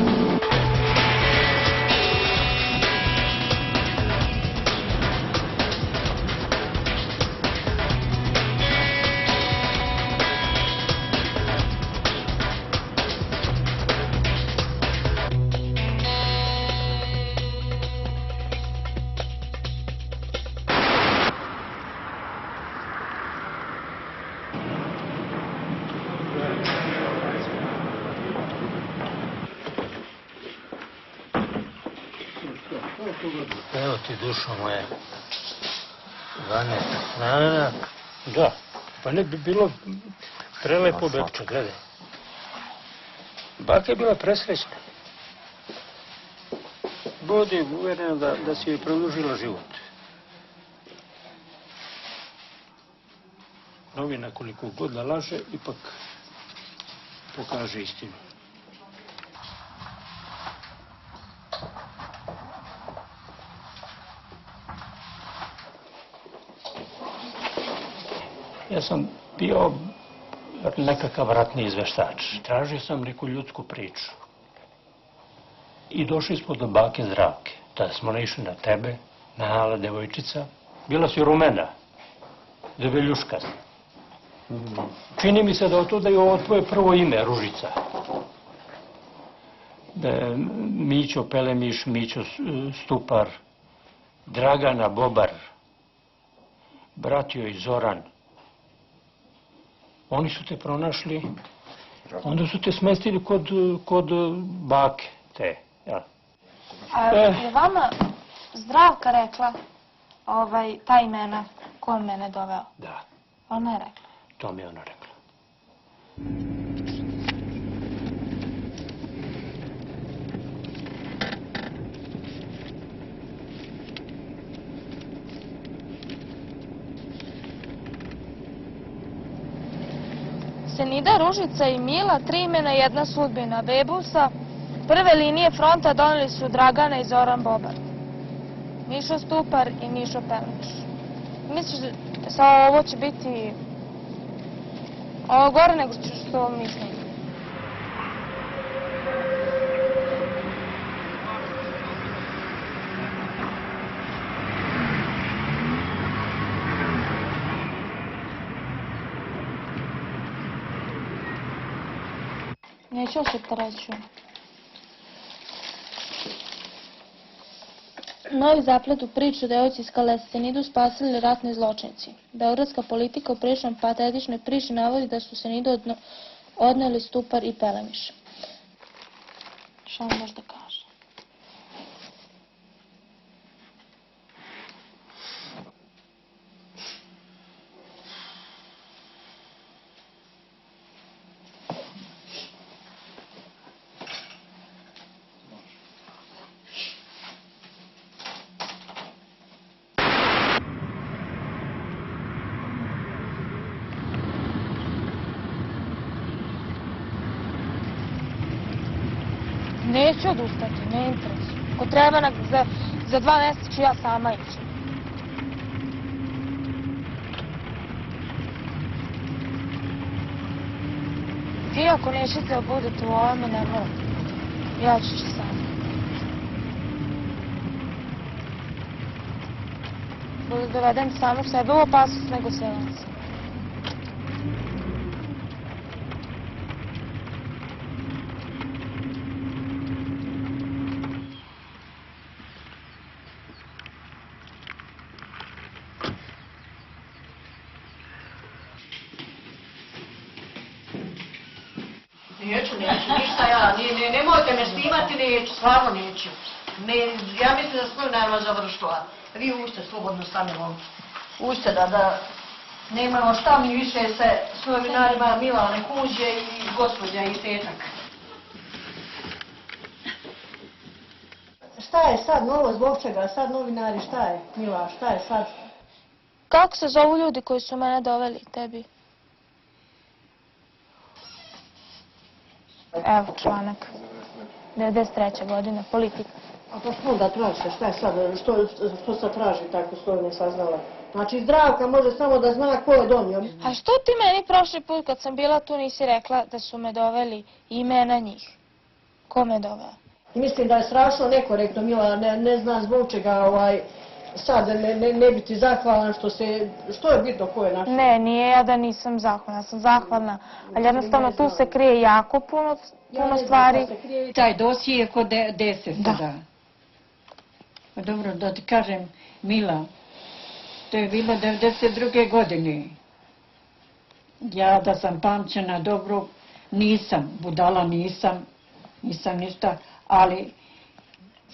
Evo ti, dušo moja. 12 dana. Da, pa ne bi bilo prelepo bebče, gledaj. Baka je bila presrećna. Budi uvjerena da si joj produžila život. Novina koliko god da laže, ipak pokaže istinu. Ja sam bio nekakav ratni izveštač. Tražio sam neku ljudsku priču. I došli smo do bake Zdravke. Tada smo naišli na tebe, mala devojčica. Bila si rumena, debeljuška. Čini mi se da od tuda je ovo tvoje prvo ime, Ružica. Mićo Pelemiš, Mićo Stupar, Dragana Bobar, bratio i Zoran. Oni su te pronašli, onda su te smestili kod bake te. Ja.
A je vama Zdravka rekla ta imena ko je mene doveo?
Da,
Ona je rekla.
to mi je ona rekla.
Senida, Ružica i Mila, 3 imena, 1 sudbina. Bebu sa prve linije fronta doneli su Dragana i Zoran Bobar. Mišo Stupar i Mišo Pelenić. Misliš da ovo će biti ovo gore nego što mislim? Neću se trećujem. Novi zaplet u priču devojci iz Kalesa. Senidu spasili ratni zločinci. Beogradska politika u prilično patetičnoj priči navodi da su Senidu odneli Stupar i Pelemiš. Šta vam možda kaže? Neću odustati, ne interesuje. Ako treba za 2 mjeseca ću ja sama ići. Vi ako nećete da budete u ovome, ne moram. Ja ću sama. Budu dovedem samog sebe u opasnost nego sve vas.
Neću, ništa ja, nemojte me snimati, neću, stvarno neću. Ja mislim da smo nema završila. Vi uđite slobodno sami ovdje. Uđite da nemamo šta mi više se s novinarima Mila nek uđe i gospođa i tetak. Šta je sad novo, zbog čega? Sad novinari, šta je Mila, šta je sad?
Kako se zovu ljudi koji su mene doveli tebi? Evo članak. 93. godine, politika.
A pa što onda tražite, šta je sad, što sad traži tako što ne saznala? Znači Zdravka može samo da zna ko je donio.
A što ti meni prošli put kad sam bila tu nisi rekla da su me doveli imena njih? Ko me doveo?
Mislim da je strašno nekorektno, Mila, ne zna zbog čega sad ne biti zahvalan što je bitno ko je našao.
Ne, nije ja da nisam zahvalna, ja sam zahvalna, ali jednostavno tu se krije jako puno stvari.
Taj dosije je kod 10. Da. Dobro, da ti kažem, Mila, to je bilo 92. godine. Ja da sam pamćena dobro, nisam, budala nisam ništa, ali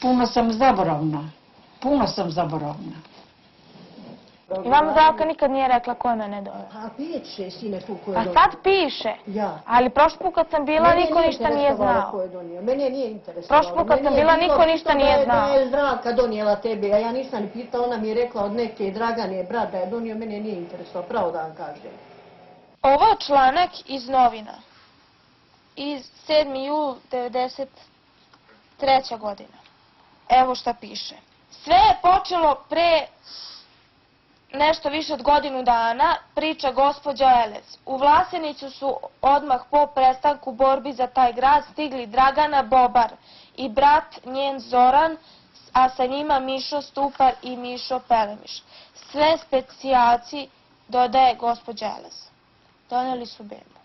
puno sam zaboravna.
I vama Zdravka nikad nije rekla ko je mene doveo.
A piše, sine, ko je donio.
A sad piše. Ali prošli put kad sam bila niko ništa nije znao.
Mene nije interesovalo.
Prošli put kad sam bila niko ništa nije znao.
Da je Zdravka donijela tebi, a ja nisam ni pitala, ona mi je rekla od neke Dragane, brat da je donio, mene nije interesovalo, pravo da vam kažem.
Ovo je članak iz novina. Iz 7. jul 93. godina. Evo šta piše. Sve je počelo pre nešto više od godinu dana, priča gospođa Elez. U Vlasenicu su odmah po prestanku borbi za taj grad stigli Dragana Bobar i brat njen Zoran, a sa njima Mišo Stupar i Mišo Pelemiš. Sve specijalci, dodaje gospođa Elez. Doneli su bebu.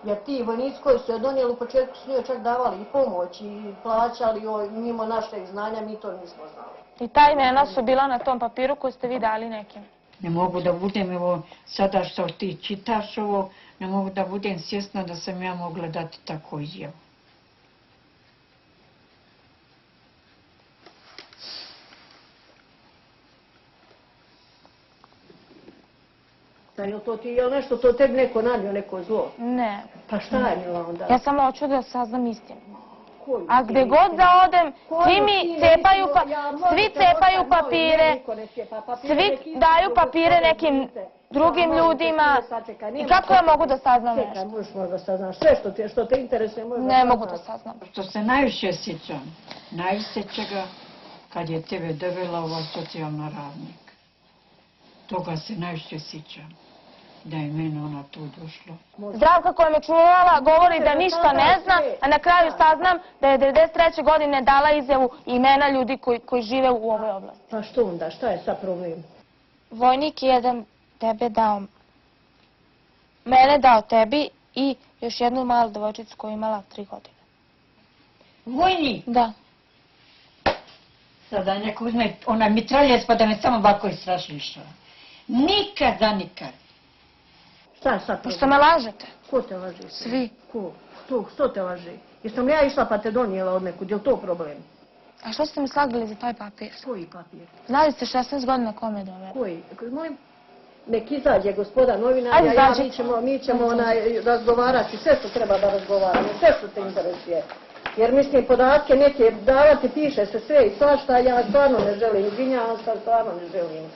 Jer ti vojnici koji su je donijeli u početku su njoj čak davali i pomoć i plaćali joj mimo našeg znanja, mi to nismo znali.
I ta imena su bila na tom papiru koji ste vi dali nekim.
Ne mogu da budem, evo, sada što ti čitaš ovo, ne mogu da budem svjesna da sam ja mogla dati tako izjavu.
Je to ti, je nešto, to tebi neko nanio, neko zlo?
Ne.
Pa šta je Mila onda?
Ja samo hoću da saznam istinu. A gde god da odem, svi mi cepaju, svi cepaju papire, svi daju papire nekim drugim ljudima. I kako ja mogu da saznam nešto?
Čekaj, možeš možda saznaš sve što te interesuje.
Ne mogu da saznam.
Što se najviše sjećam, najviše čega kad je tebe dovela ova socijalna radnika. Toga se najviše sjećam. Da je meni ona tu došla.
Zdravka koja me čuvala govori da ništa ne zna, a na kraju saznam da je 93. godine dala izjavu imena ljudi koji žive u ovoj oblasti.
Pa što onda, šta je sad problem?
Vojnik je jedan tebe dao, mene dao tebi i još jednu malu devojčicu koja je imala 3 godine.
Vojnik?
Da.
Sada neko uzme onaj mitraljec pa da me samo ovako istrašliša. Nikad za nikad.
Šta je sad?
Pošto me lažete.
Ko te laži?
Svi.
Ko? Što te laži? Jesam ja išla pa te donijela od nekud, je li to problem?
A što ste mi slagali za taj papir?
Koji papir?
Znali ste 16 godina kome doveli?
Koji? Nek izađe gospoda novinarja, mi ćemo razgovarati, sve što treba da razgovaramo, sve što te interesuje. Jer mislim, podatke neke davati, piše se sve i svašta, ja stvarno ne želim, izvinjavam se, stvarno ne želim.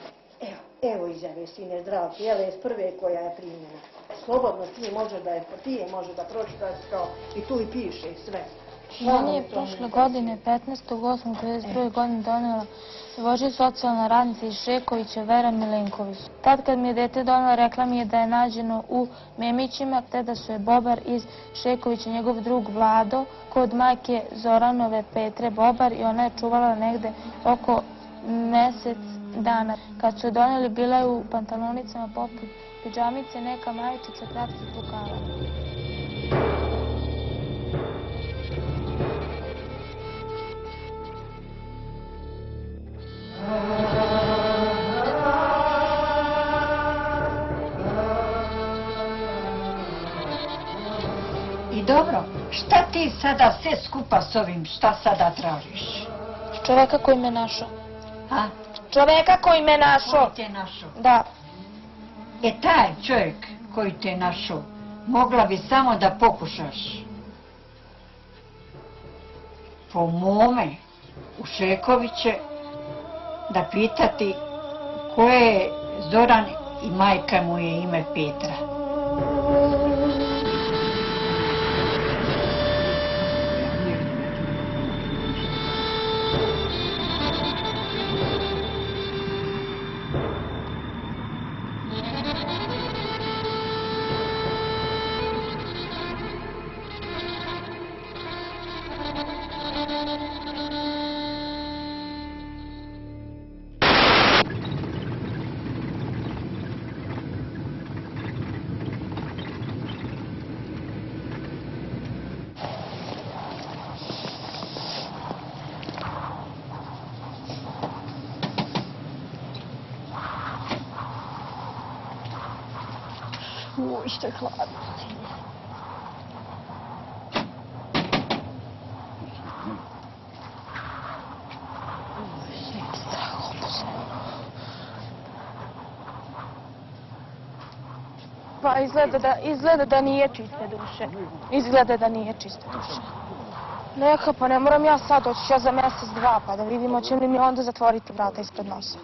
Evo izjave sine Zdravke, evo je prve koja je primjena. Slobodno ti je može da pročitaš kao i tu i piše sve.
Meni je prošle godine, 15.8.1992. godine donela Voži socijalna radnica iz Šekovića Vera Milenković. Tad kad mi je dete donela, rekla mi je da je nađeno u Memićima, te da su je Bobar iz Šekovića, njegov drug Vlado, kod majke Zoranove Petre Bobar i ona je čuvala negde oko mesec dana. Kad su je doneli, bila je u pantalonicama poput pidžamice, neka majičica kratkih rukava.
I dobro, šta ti sada sve skupa s ovim, šta sada tražiš?
Čoveka koji me našao.
A?
Čoveka koji me našao.
Koji te našao?
Da.
Taj čovjek koji te našao, mogla bi samo da pokušaš po mome u Šekoviće da pitati ko je Zoran i majka mu je ime Petra.
Uj, što je hladno. Pa izgleda da nije čiste duše. Izgleda da nije čiste duše. Neka, pa ne moram ja sad doći, ja za mjesec, dva, pa da vidimo će li mi onda zatvoriti vrata ispred nosa.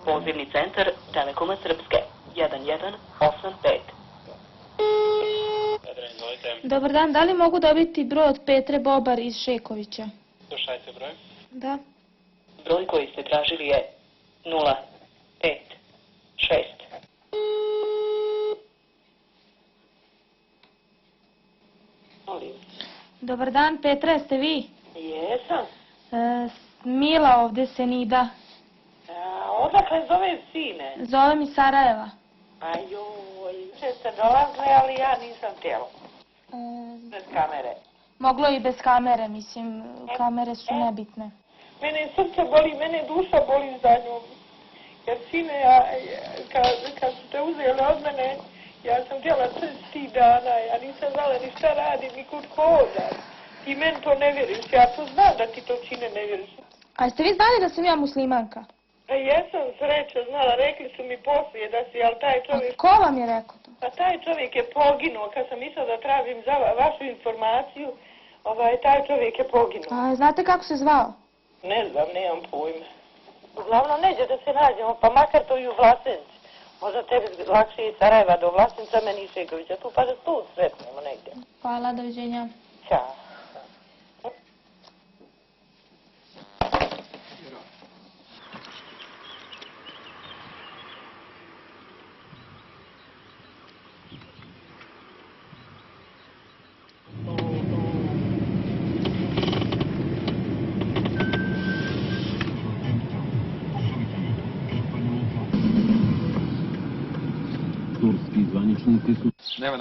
Pozivni centar Telekoma Srpske 1185.
Dobar dan, da li mogu dobiti broj od Petre Bobar iz Šekovića?
Slušajte broj.
Da.
Broj koji ste tražili je 056. Molim.
Dobar dan, Petra, jeste vi?
Jesam.
Mila ovdje, Senida.
Odakle zove sine?
Zove mi Sarajeva.
Ajoj, juče ste dolazili, ali ja nisam htjela. Bez kamere.
Moglo i bez kamere, mislim, kamere su nebitne.
Mene srce boli, mene duša boli za njom. Jer sine, kad su te uzeli od mene, ja sam htjela tih dana, ja nisam znala ni šta radim, ni kud hodam. Ti meni to ne vjeriš, ja to znam da ti to čine ne vjeriš.
A jeste vi znali da sam ja muslimanka?
Pa jesam sreća znala, rekli su mi poslije da si, ali taj čovjek...
Ko vam je rekao to?
Pa taj čovjek je poginuo, kad sam išla da tražim za vašu informaciju, taj čovjek je poginuo.
A znate kako se zvao?
Ne znam, nemam pojma. Uglavnom neđe da se nađemo, pa makar to i u Vlasenci. Možda tebi lakše iz Sarajeva do Vlasenca, meni i Šekovića tu, pa da tu sretnemo negdje.
Hvala, doviđenja.
Ćao.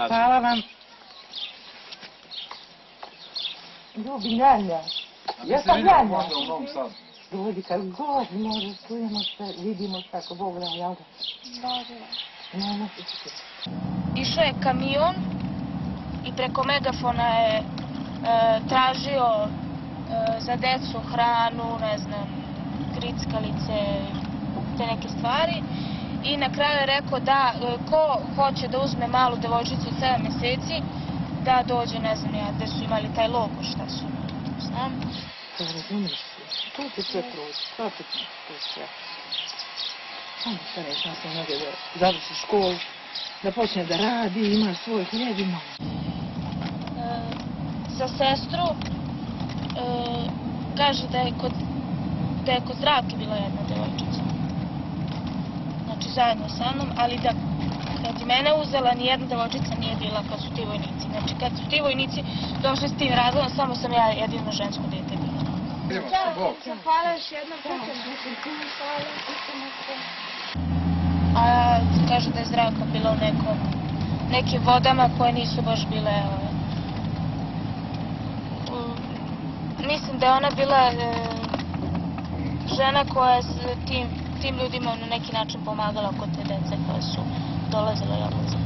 Hvala vam. Ljubi Njanja. Ja sam Njanja. Ljudi, kad god može, čujemo se, vidimo se, ako Bog da, jel da? Može.
Išao je kamion i preko megafona je tražio za decu hranu, ne znam, grickalice, te neke stvari. I na kraju je rekao da ko hoće da uzme malu devojčicu od 7 mjeseci, da dođe, ne znam ja, gde su imali taj logo, šta su, znam.
To razumiješ se, to će sve proći, to će sve. Samo se reći, ja sam negdje da završi školu, da počne da radi, ima svoj hljeb, ima.
Za sestru kaže da je kod Zdravke bila jedna devojčica. Znači zajedno sa mnom, ali da kad je mene uzela, nijedna devojčica nije bila kad su ti vojnici. Znači kad su ti vojnici došli s tim razlogom, samo sam ja jedino žensko dete bila. Hvala još jednom. A kaže da je Zdravka bila u nekim vodama koje nisu baš bile... Mislim da je ona bila žena koja je tim ljudima na neki način pomagala kod te dece koje su dolazile i odlazile.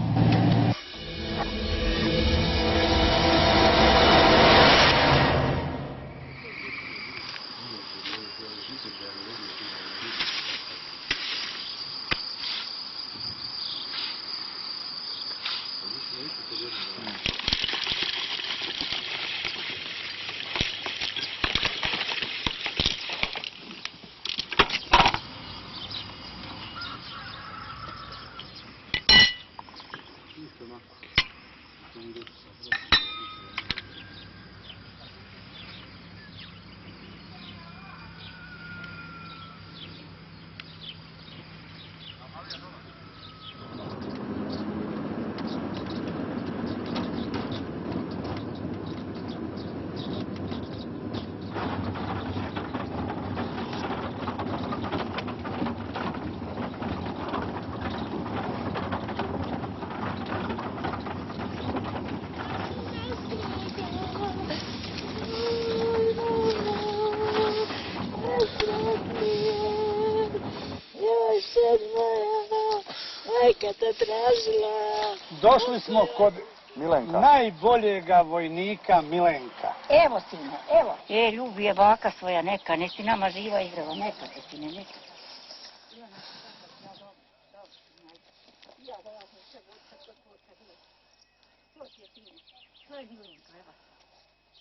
Došli smo kod najboljega vojnika Milenka.
Evo sine, evo. Ljubi je baka svoja neka, nesi nama živa i zdrava, neka te sine, neka.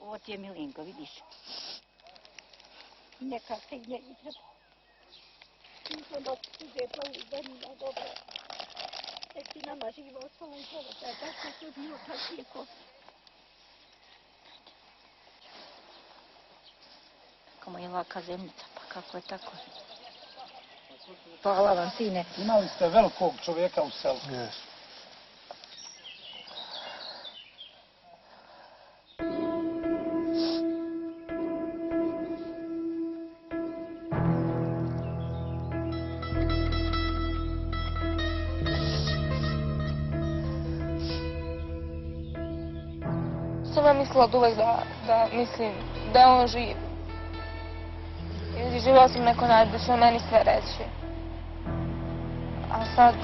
Ovo ti je Milenka, vidiš. Neka se ide i treba. Nisam da ti ide pa u danima dobro. Nek ti nama živa ostala i zdrava, da je tako se bio tako. Kako mu je laka zemljica, pa kako je tako. Hvala vam, sine.
Imali ste velikog čovjeka u selu.
Sam ja mislila od uvek da mislim da je on živ. I živjela sam neko nade da će on meni sve reći. A sad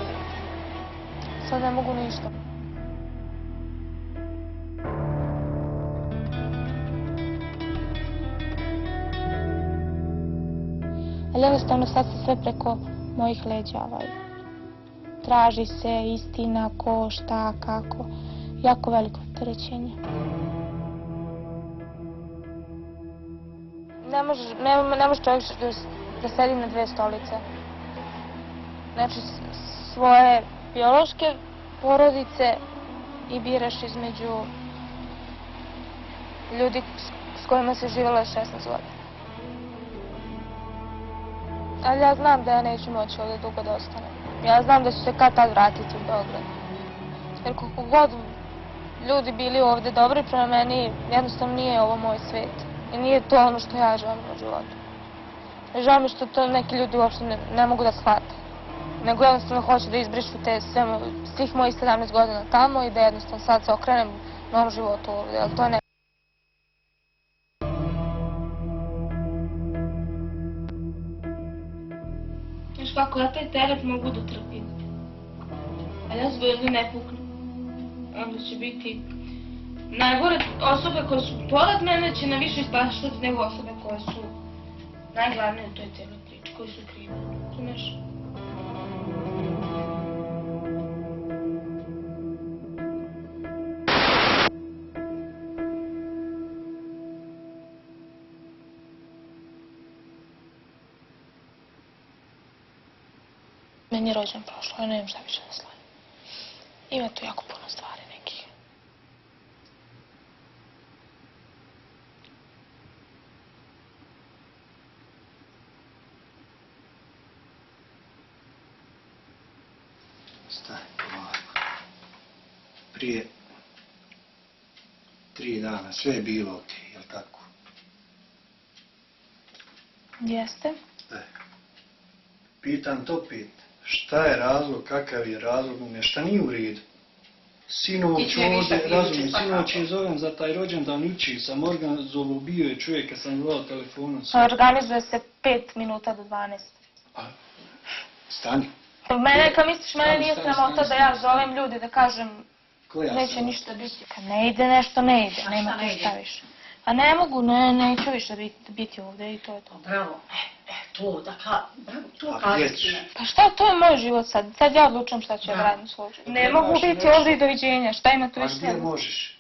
ne mogu ništa. Ali jednostavno sad se sve preko mojih leđa traži se istina, ko, šta, kako. Jako veliko opterećenje. Ne može čovjek da sedi na dve stolice. Znači, svoje biološke porodice i biraš između ljudi s kojima se živjela 16 godina. Ali ja znam da ja neću moći ovdje dugo da ostanem. Ja znam da ću se kad tad vratiti u Beograd. Jer koliko god ljudi bili ovdje dobri prema meni, jednostavno nije ovo moj svet. I nije to ono što ja želim u životu. Žao mi što to neki ljudi uopšte ne mogu da shvate. Nego jednostavno hoće da izbrišu svih mojih 17 godina tamo i da jednostavno sad se okrenem novom životu ovdje, ali to ne. Znaš kako, ja taj teret mogu da trpim. A ja zvijezdu ne puknu. Onda će biti najgore osobe koje su pored mene će na više ispaštati nego osobe koje su najglavnije u toj cijeloj priči, koji su krivi. Razumeš? Meni je rođen prošlo, ja ne znam šta više da slavim. Ima tu jako puno stvari nekih.
Stani, polako. Prije 3 dana sve je bilo okej, jel' tako?
Jeste.
Pitam to opet. Šta je razlog, kakav je razlog, nešto nije u redu. Sinoć ovdje, razumim, sinoć je zovem za taj rođendan jučer, sam organizovao, bio je čovjek kad sam gledao telefonom.
Organizuje se 5 minuta do 12.
Stani.
Mene, kad misliš, mene nije sramota da ja zovem ljudi da kažem neće ništa biti. Kad ne ide nešto, ne ide, nema tu šta više. A ne mogu, neću više biti ovdje i to je to.
Bravo, to, to kaži.
Pa šta, to je moj život sad. Sad ja odlučujem šta ću ja radim svoj život. Ne mogu biti ovdje i doviđenja, šta ima tu više?
Pa gdje možeš?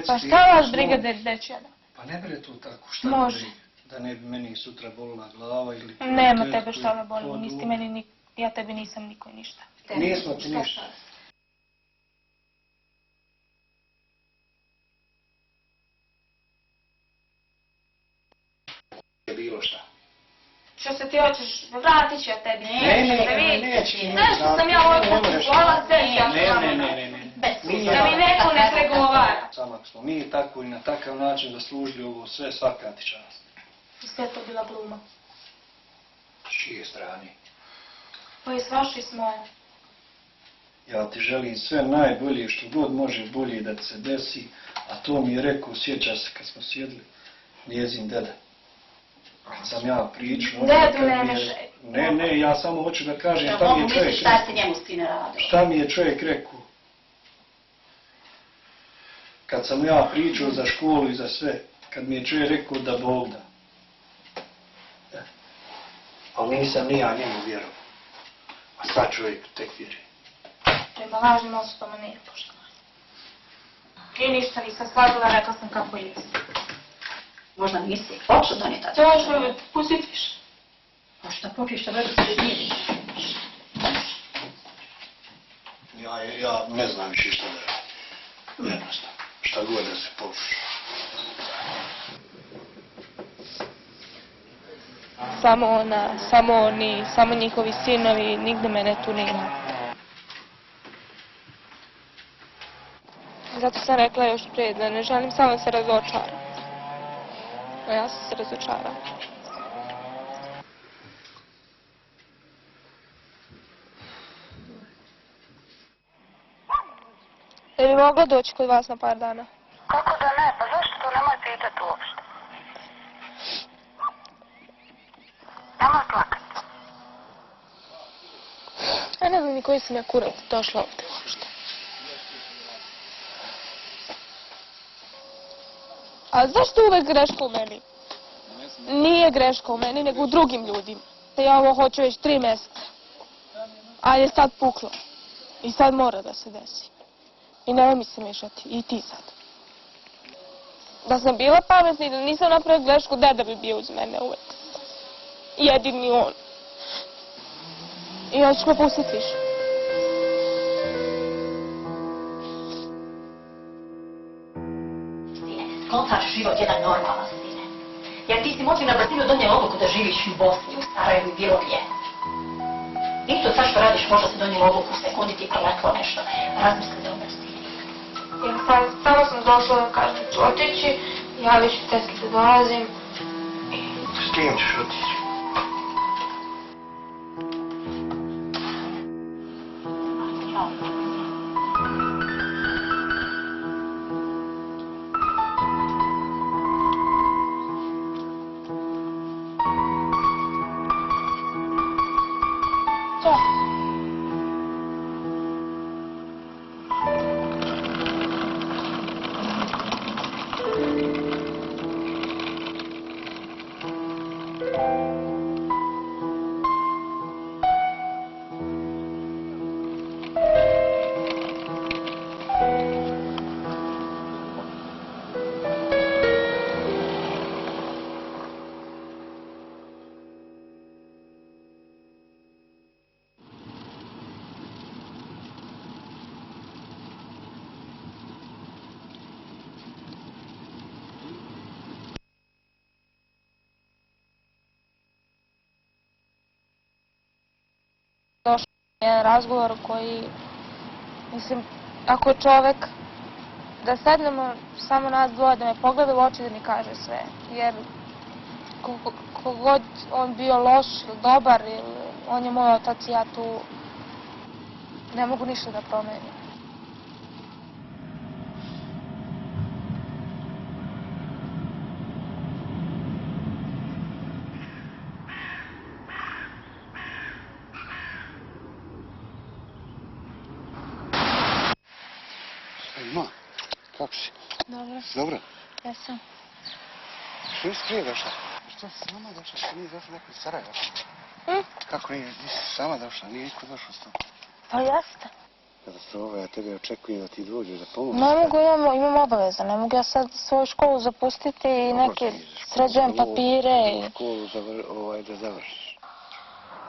Pa šta vas briga gdje ću ja da?
Pa ne bre to tako, šta
može?
Da ne bi meni sutra bolila glava ili...
Nema tebe šta me boli, nisi meni, ja tebi nisam niko ništa.
Nismo ti ništa. Bilo šta.
Što se ti hoćeš, vratit ću ja tebi.
Neće.
Znaš što sam ja ovoj kuću, gola sreća.
Ne.
Da mi neko ne pregovara.
Samo smo mi tako i na takav način zaslužili ovo sve, svaka ti čast.
I sve to bila gluma.
S čije strane?
Pa i s vaše i s moje.
Ja ti želim sve najbolje što god može bolje da ti se desi, a to mi je rekao, sjeća se kad smo sjedli, njezin deda. Kad sam ja pričao...
Dedu nemaš.
Ne, ja samo hoću da kažem šta mi je čovjek rekao.
Šta si njemu sine radio?
Šta mi je čovjek rekao? Kad sam ja pričao za školu i za sve, kad mi je čovjek rekao da Bog da. Ali nisam ni ja njemu vjerovao. A sad čovjek tek vjeruje.
Prema lažnim osobama nije poštovanje. I ništa nisam shvatila, rekla sam kako je.
Možda nisi. Hoću donijeti.
To još me pustit više.
Pa šta popiš, šta vedu se nije.
Ja ne znam više šta da radim. Jednostavno. Šta god da se pokuša.
Samo ona, samo oni, samo njihovi sinovi, nigde mene tu nema. Zato sam rekla još prije da ne želim samo da se razočaram. A ja sam se razočarala. Je bi mogla doći kod vas na par dana?
Kako da ne? Pa zašto to nemoj pitati uopšte? Nemoj plakati.
Ja ne znam ni koji sam ja kurat došla ovdje uopšte. A zašto uvek greška u meni? nije greška u meni, nego u drugim ljudima. Da ja ovo hoću već 3 mjeseca. Ali je sad puklo. I sad mora da se desi. I nemoj mi se mešati. I ti sad. Da sam bila pametna i da nisam napravila grešku, deda bi bio uz mene uvek. Jedini on. I on će me pustiti više.
Kontač život jedan normalan, sine. Jer ti si moći na brzinu donijela odluku da živiš u Bosni, u Sarajevu i bilo gdje. Isto sad što radiš, možda si donijela odluku, u sekundi ti je proletlo nešto. Razmisli dobro, sine.
Samo sam došla da kažem ću otići, javit ću tetki da dolazim.
S kim ćeš otići?
Došao je jedan razgovor koji, mislim, ako je čovek, da sednemo samo nas dvoje, da me pogleda u oči, da mi kaže sve. Jer kogod on bio loš ili dobar, on je moj otac i ja tu ne mogu ništa da promenim.
Ma, kako si?
Dobro.
Dobro?
Jesam.
Što nisi prije došla? Što si sama došla? Što nije došla neko iz Sarajeva? Kako nije? Nisi sama došla? Nije niko došao s tobom?
Pa jeste.
Kada se ja tebe očekujem da ti dođeš da pomoći.
Ne mogu, imam obaveza. Ne mogu ja sad svoju školu zapustiti i neke sređujem papire.
Školu da završiš.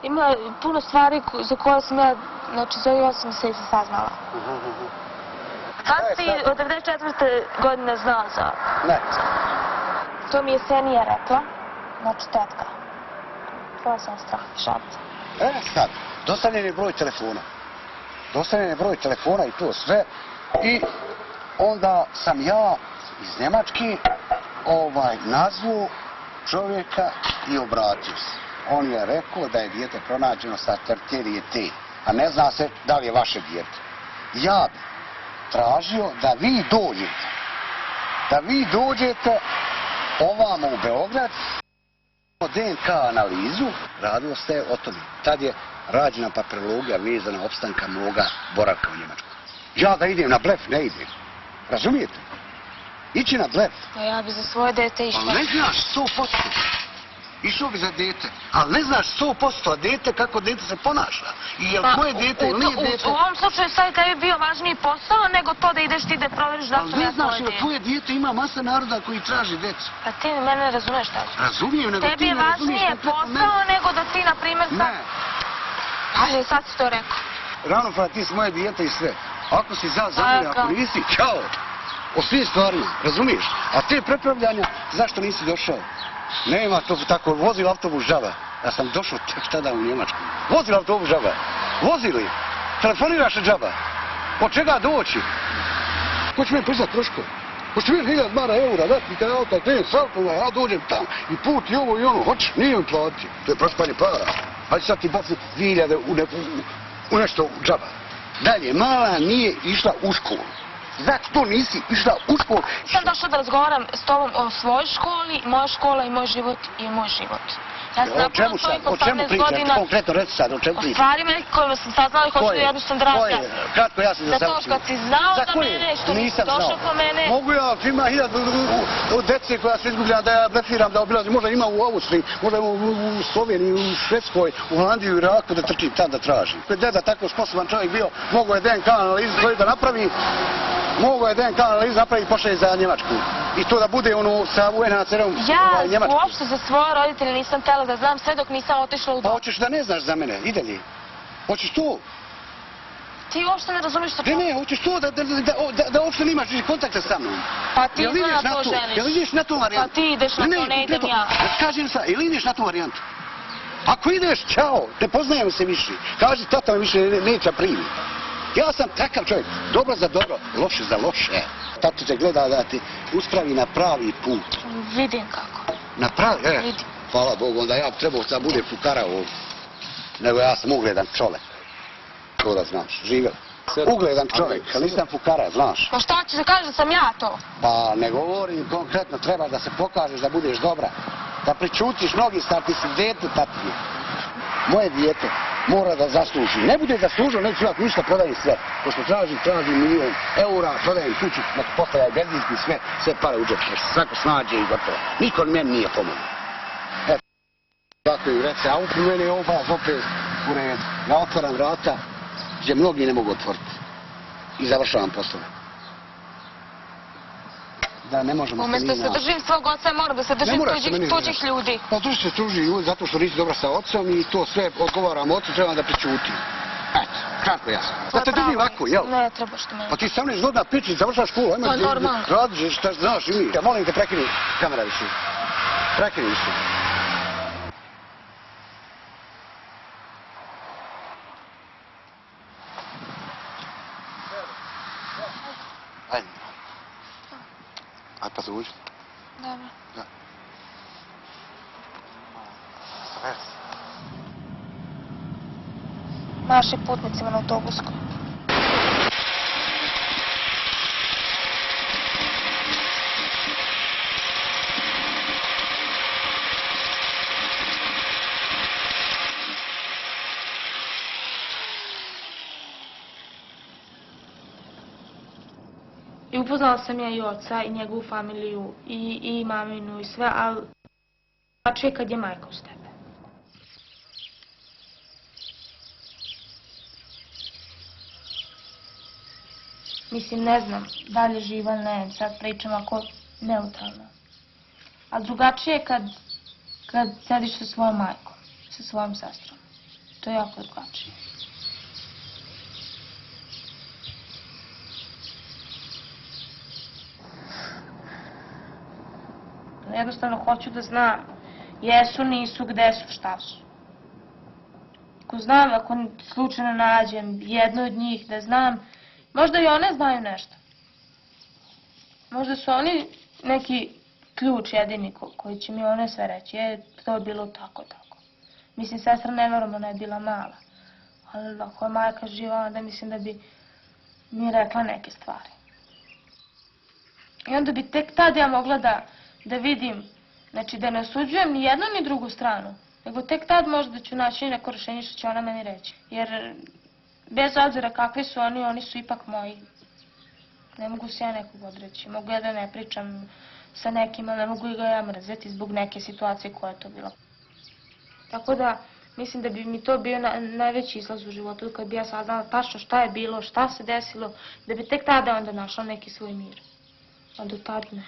Ima puno stvari za koje sam ja, znači, za ovih 8 mjeseci saznala. Kad si od 94. godine znao za...
Ne.
To mi je Senija rekla, znači tetka. To sam strah, šapca.
Sad, dostavljen je broj telefona. Dostavljen je broj telefona i to sve. I onda sam ja iz Njemačke nazvao čovjeka i obratio se. On je rekao da je dijete pronađeno sa terterije T, a ne zna se da li je vaše dijete. Ja bi tražio da vi dođete ovamo u Beograd, DNK analizu, radilo ste o tome. Tad je rađena papirologija vezana opstanka moga boravka u Njemačkoj. Ja da idem na blef, ne idem. Razumijete? Ići na blef.
A ja bi za svoje dete išla.
Ali ne znaš 100%. Išao bi za dete, ali ne znaš 100% dete kako dete se ponaša. I je li tvoje dete ili nije dete?
U ovom slučaju sad je tebi bio važniji posao nego to da ideš ti da provjeriš da sam ja svoje dete.
Ali ne znaš, tvoje dete ima masa naroda koji traži decu.
Pa ti mene ne razumiješ tako.
Razumijem, nego
tebi
ti ne razumiješ.
Tebi je važnije posao nego da ti, na primjer, sad...
Ne.
Ali sad si to rekao.
Ravnopravno, ti si moje dijete i sve. Ako si za mene, ako nisi, čao. O svim stvarima, razumiješ? A te prepravljanja, zašto nisi došao? Nema to tako, vozil autobus žaba. Ja sam došao tek tada u Njemačku. Vozil autobus žaba. Vozili. Telefoniraš li džaba? Od čega doći? Ko će meni priznat troškove? Hoće meni 1000 mara eura dati kada ja auto krenem s autom, ja dođem tam i put i ovo i ono. Hoće, nije mi platio. To je prospanje para. Hajde sad ti baci 2000 u nešto džaba. Dalje, mala nije išla u školu. Zato nisi išla u školu.
Sam došla da razgovaram s tobom o svojoj školi, moja škola i moj život i moj život. Ja sam
O čemu
napunila
sad?
svojih
O čemu
18
pričaš?
godina.
Konkretno reci sad, o čemu
O
pričaš?
stvarima kojima sam saznala i hoću da jednostavno da razjasnim.
Kratko ja sam za
Zato što si znao za mene, što nisi došao po mene.
Mogu ja, ima 1000 dece koja se izgublja da ja blefiram, da obilazim, možda ima u Austriji, možda ima u Sloveniji, u Švedskoj, u Holandiji, u Iraku, da trčim tam da tražim. Ako je deda tako sposoban čovjek bio, mogo je DNK analizu koju da napravi, mogo je DNK analizu napravi i pošalje za Njemačku. I to da bude ono sa UNHCR-om Njemačku.
Ja uopšte za svoje roditelje nisam htjela da znam sve dok nisam otišla u dom.
Pa hoćeš da ne znaš za mene, i dalje. Hoćeš to?
Ti uopšte ne razumiješ što...
Ne, hoćeš to da uopšte nemaš kontakta sa mnom.
Pa ti izgleda to želiš.
Jel ideš na tu varijantu?
Pa ti ideš na to, ne idem ja.
Kažem sad, jel ideš na tu varijantu? Ako ideš, čao, ne poznajemo se više. Kaži, tata me više neće primi. Ja sam takav čovjek, dobro za dobro, loše za loše. Tata će gleda da ti uspravi na pravi put.
Vidim kako.
Na pravi,
Vidim.
Hvala Bogu, onda ja trebao da bude fukara ovdje. Nego ja sam ugledan čovjek. To da znaš, živjel. Ugledan čovjek, ali nisam fukara, znaš.
Pa šta ćeš da kažeš da sam ja to?
Pa ne govorim konkretno, treba da se pokažeš da budeš dobra. Da pričutiš mnogi stvar, ti si dete tatine. Moje dijete mora da zasluži. Ne bude zaslužio, neću ja ništa, prodajem sve. Pošto tražim €1.000.000, prodajem kuću, postavljaj benzinski, sve pare u džep. Svako snađe i gotovo. Niko meni nije pomogao. Eto, tako i reče, a u meni je obraz opet u redu. Ja otvaram vrata gdje mnogi ne mogu otvoriti. I završavam poslove. Da ne možemo se
Umjesto da se držim svog oca, moram da se držim tuđih ljudi.
Pa drži se tuđih ljudi zato što nisi dobra sa ocom i to sve odgovaram ocu, trebam da pričutim. Eto, kratko jasno. Da te drži ovako, jel?
Ne, trebaš to meni.
Pa ti 18 godina piči, završaš školu, ajmo ti radiš šta znaš i mi. Ja molim te, prekini kamera više. Prekini više. Ajde. Ajde pa se uđi.
Dobro.
Da.
Maši putnicima na autobusku. I upoznala sam ja i oca i njegovu familiju i maminu i sve, ali drugačije kad je majka uz tebe. Mislim, ne znam da li je živa, ne, sad pričam ako neutralno. A drugačije je kad sediš sa svojom majkom, sa svojom sestrom. To je jako drugačije. Jednostavno hoću da znam jesu, nisu, gde su, šta su. Ako znam, ako slučajno nađem jednu od njih, da znam, možda i one znaju nešto. Možda su oni neki ključ jedini koji će mi one sve reći. To je bilo tako. Mislim, sestra ne verujem, ona je bila mala. Ali ako je majka živa, onda mislim da bi mi rekla neke stvari. I onda bi tek tad ja mogla da vidim, znači da ne osuđujem ni jednu ni drugu stranu, nego tek tad možda ću naći neko rješenje što će ona meni reći. Jer bez obzira kakvi su oni su ipak moji. Ne mogu se ja nekog odreći, mogu ja da ne pričam sa nekim, ali ne mogu ga ja mrzeti zbog neke situacije koja je to bila. Tako da mislim da bi mi to bio najveći izlaz u životu, kad bi ja saznala tačno šta je bilo, šta se desilo, da bi tek tada onda našla neki svoj mir. A do tad ne.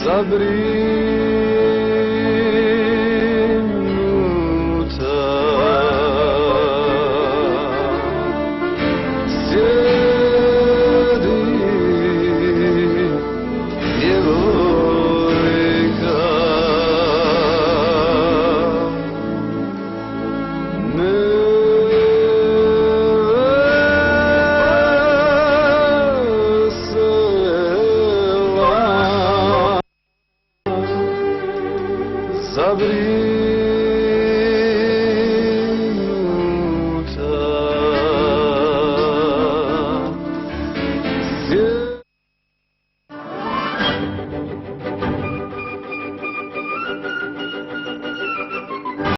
Sabri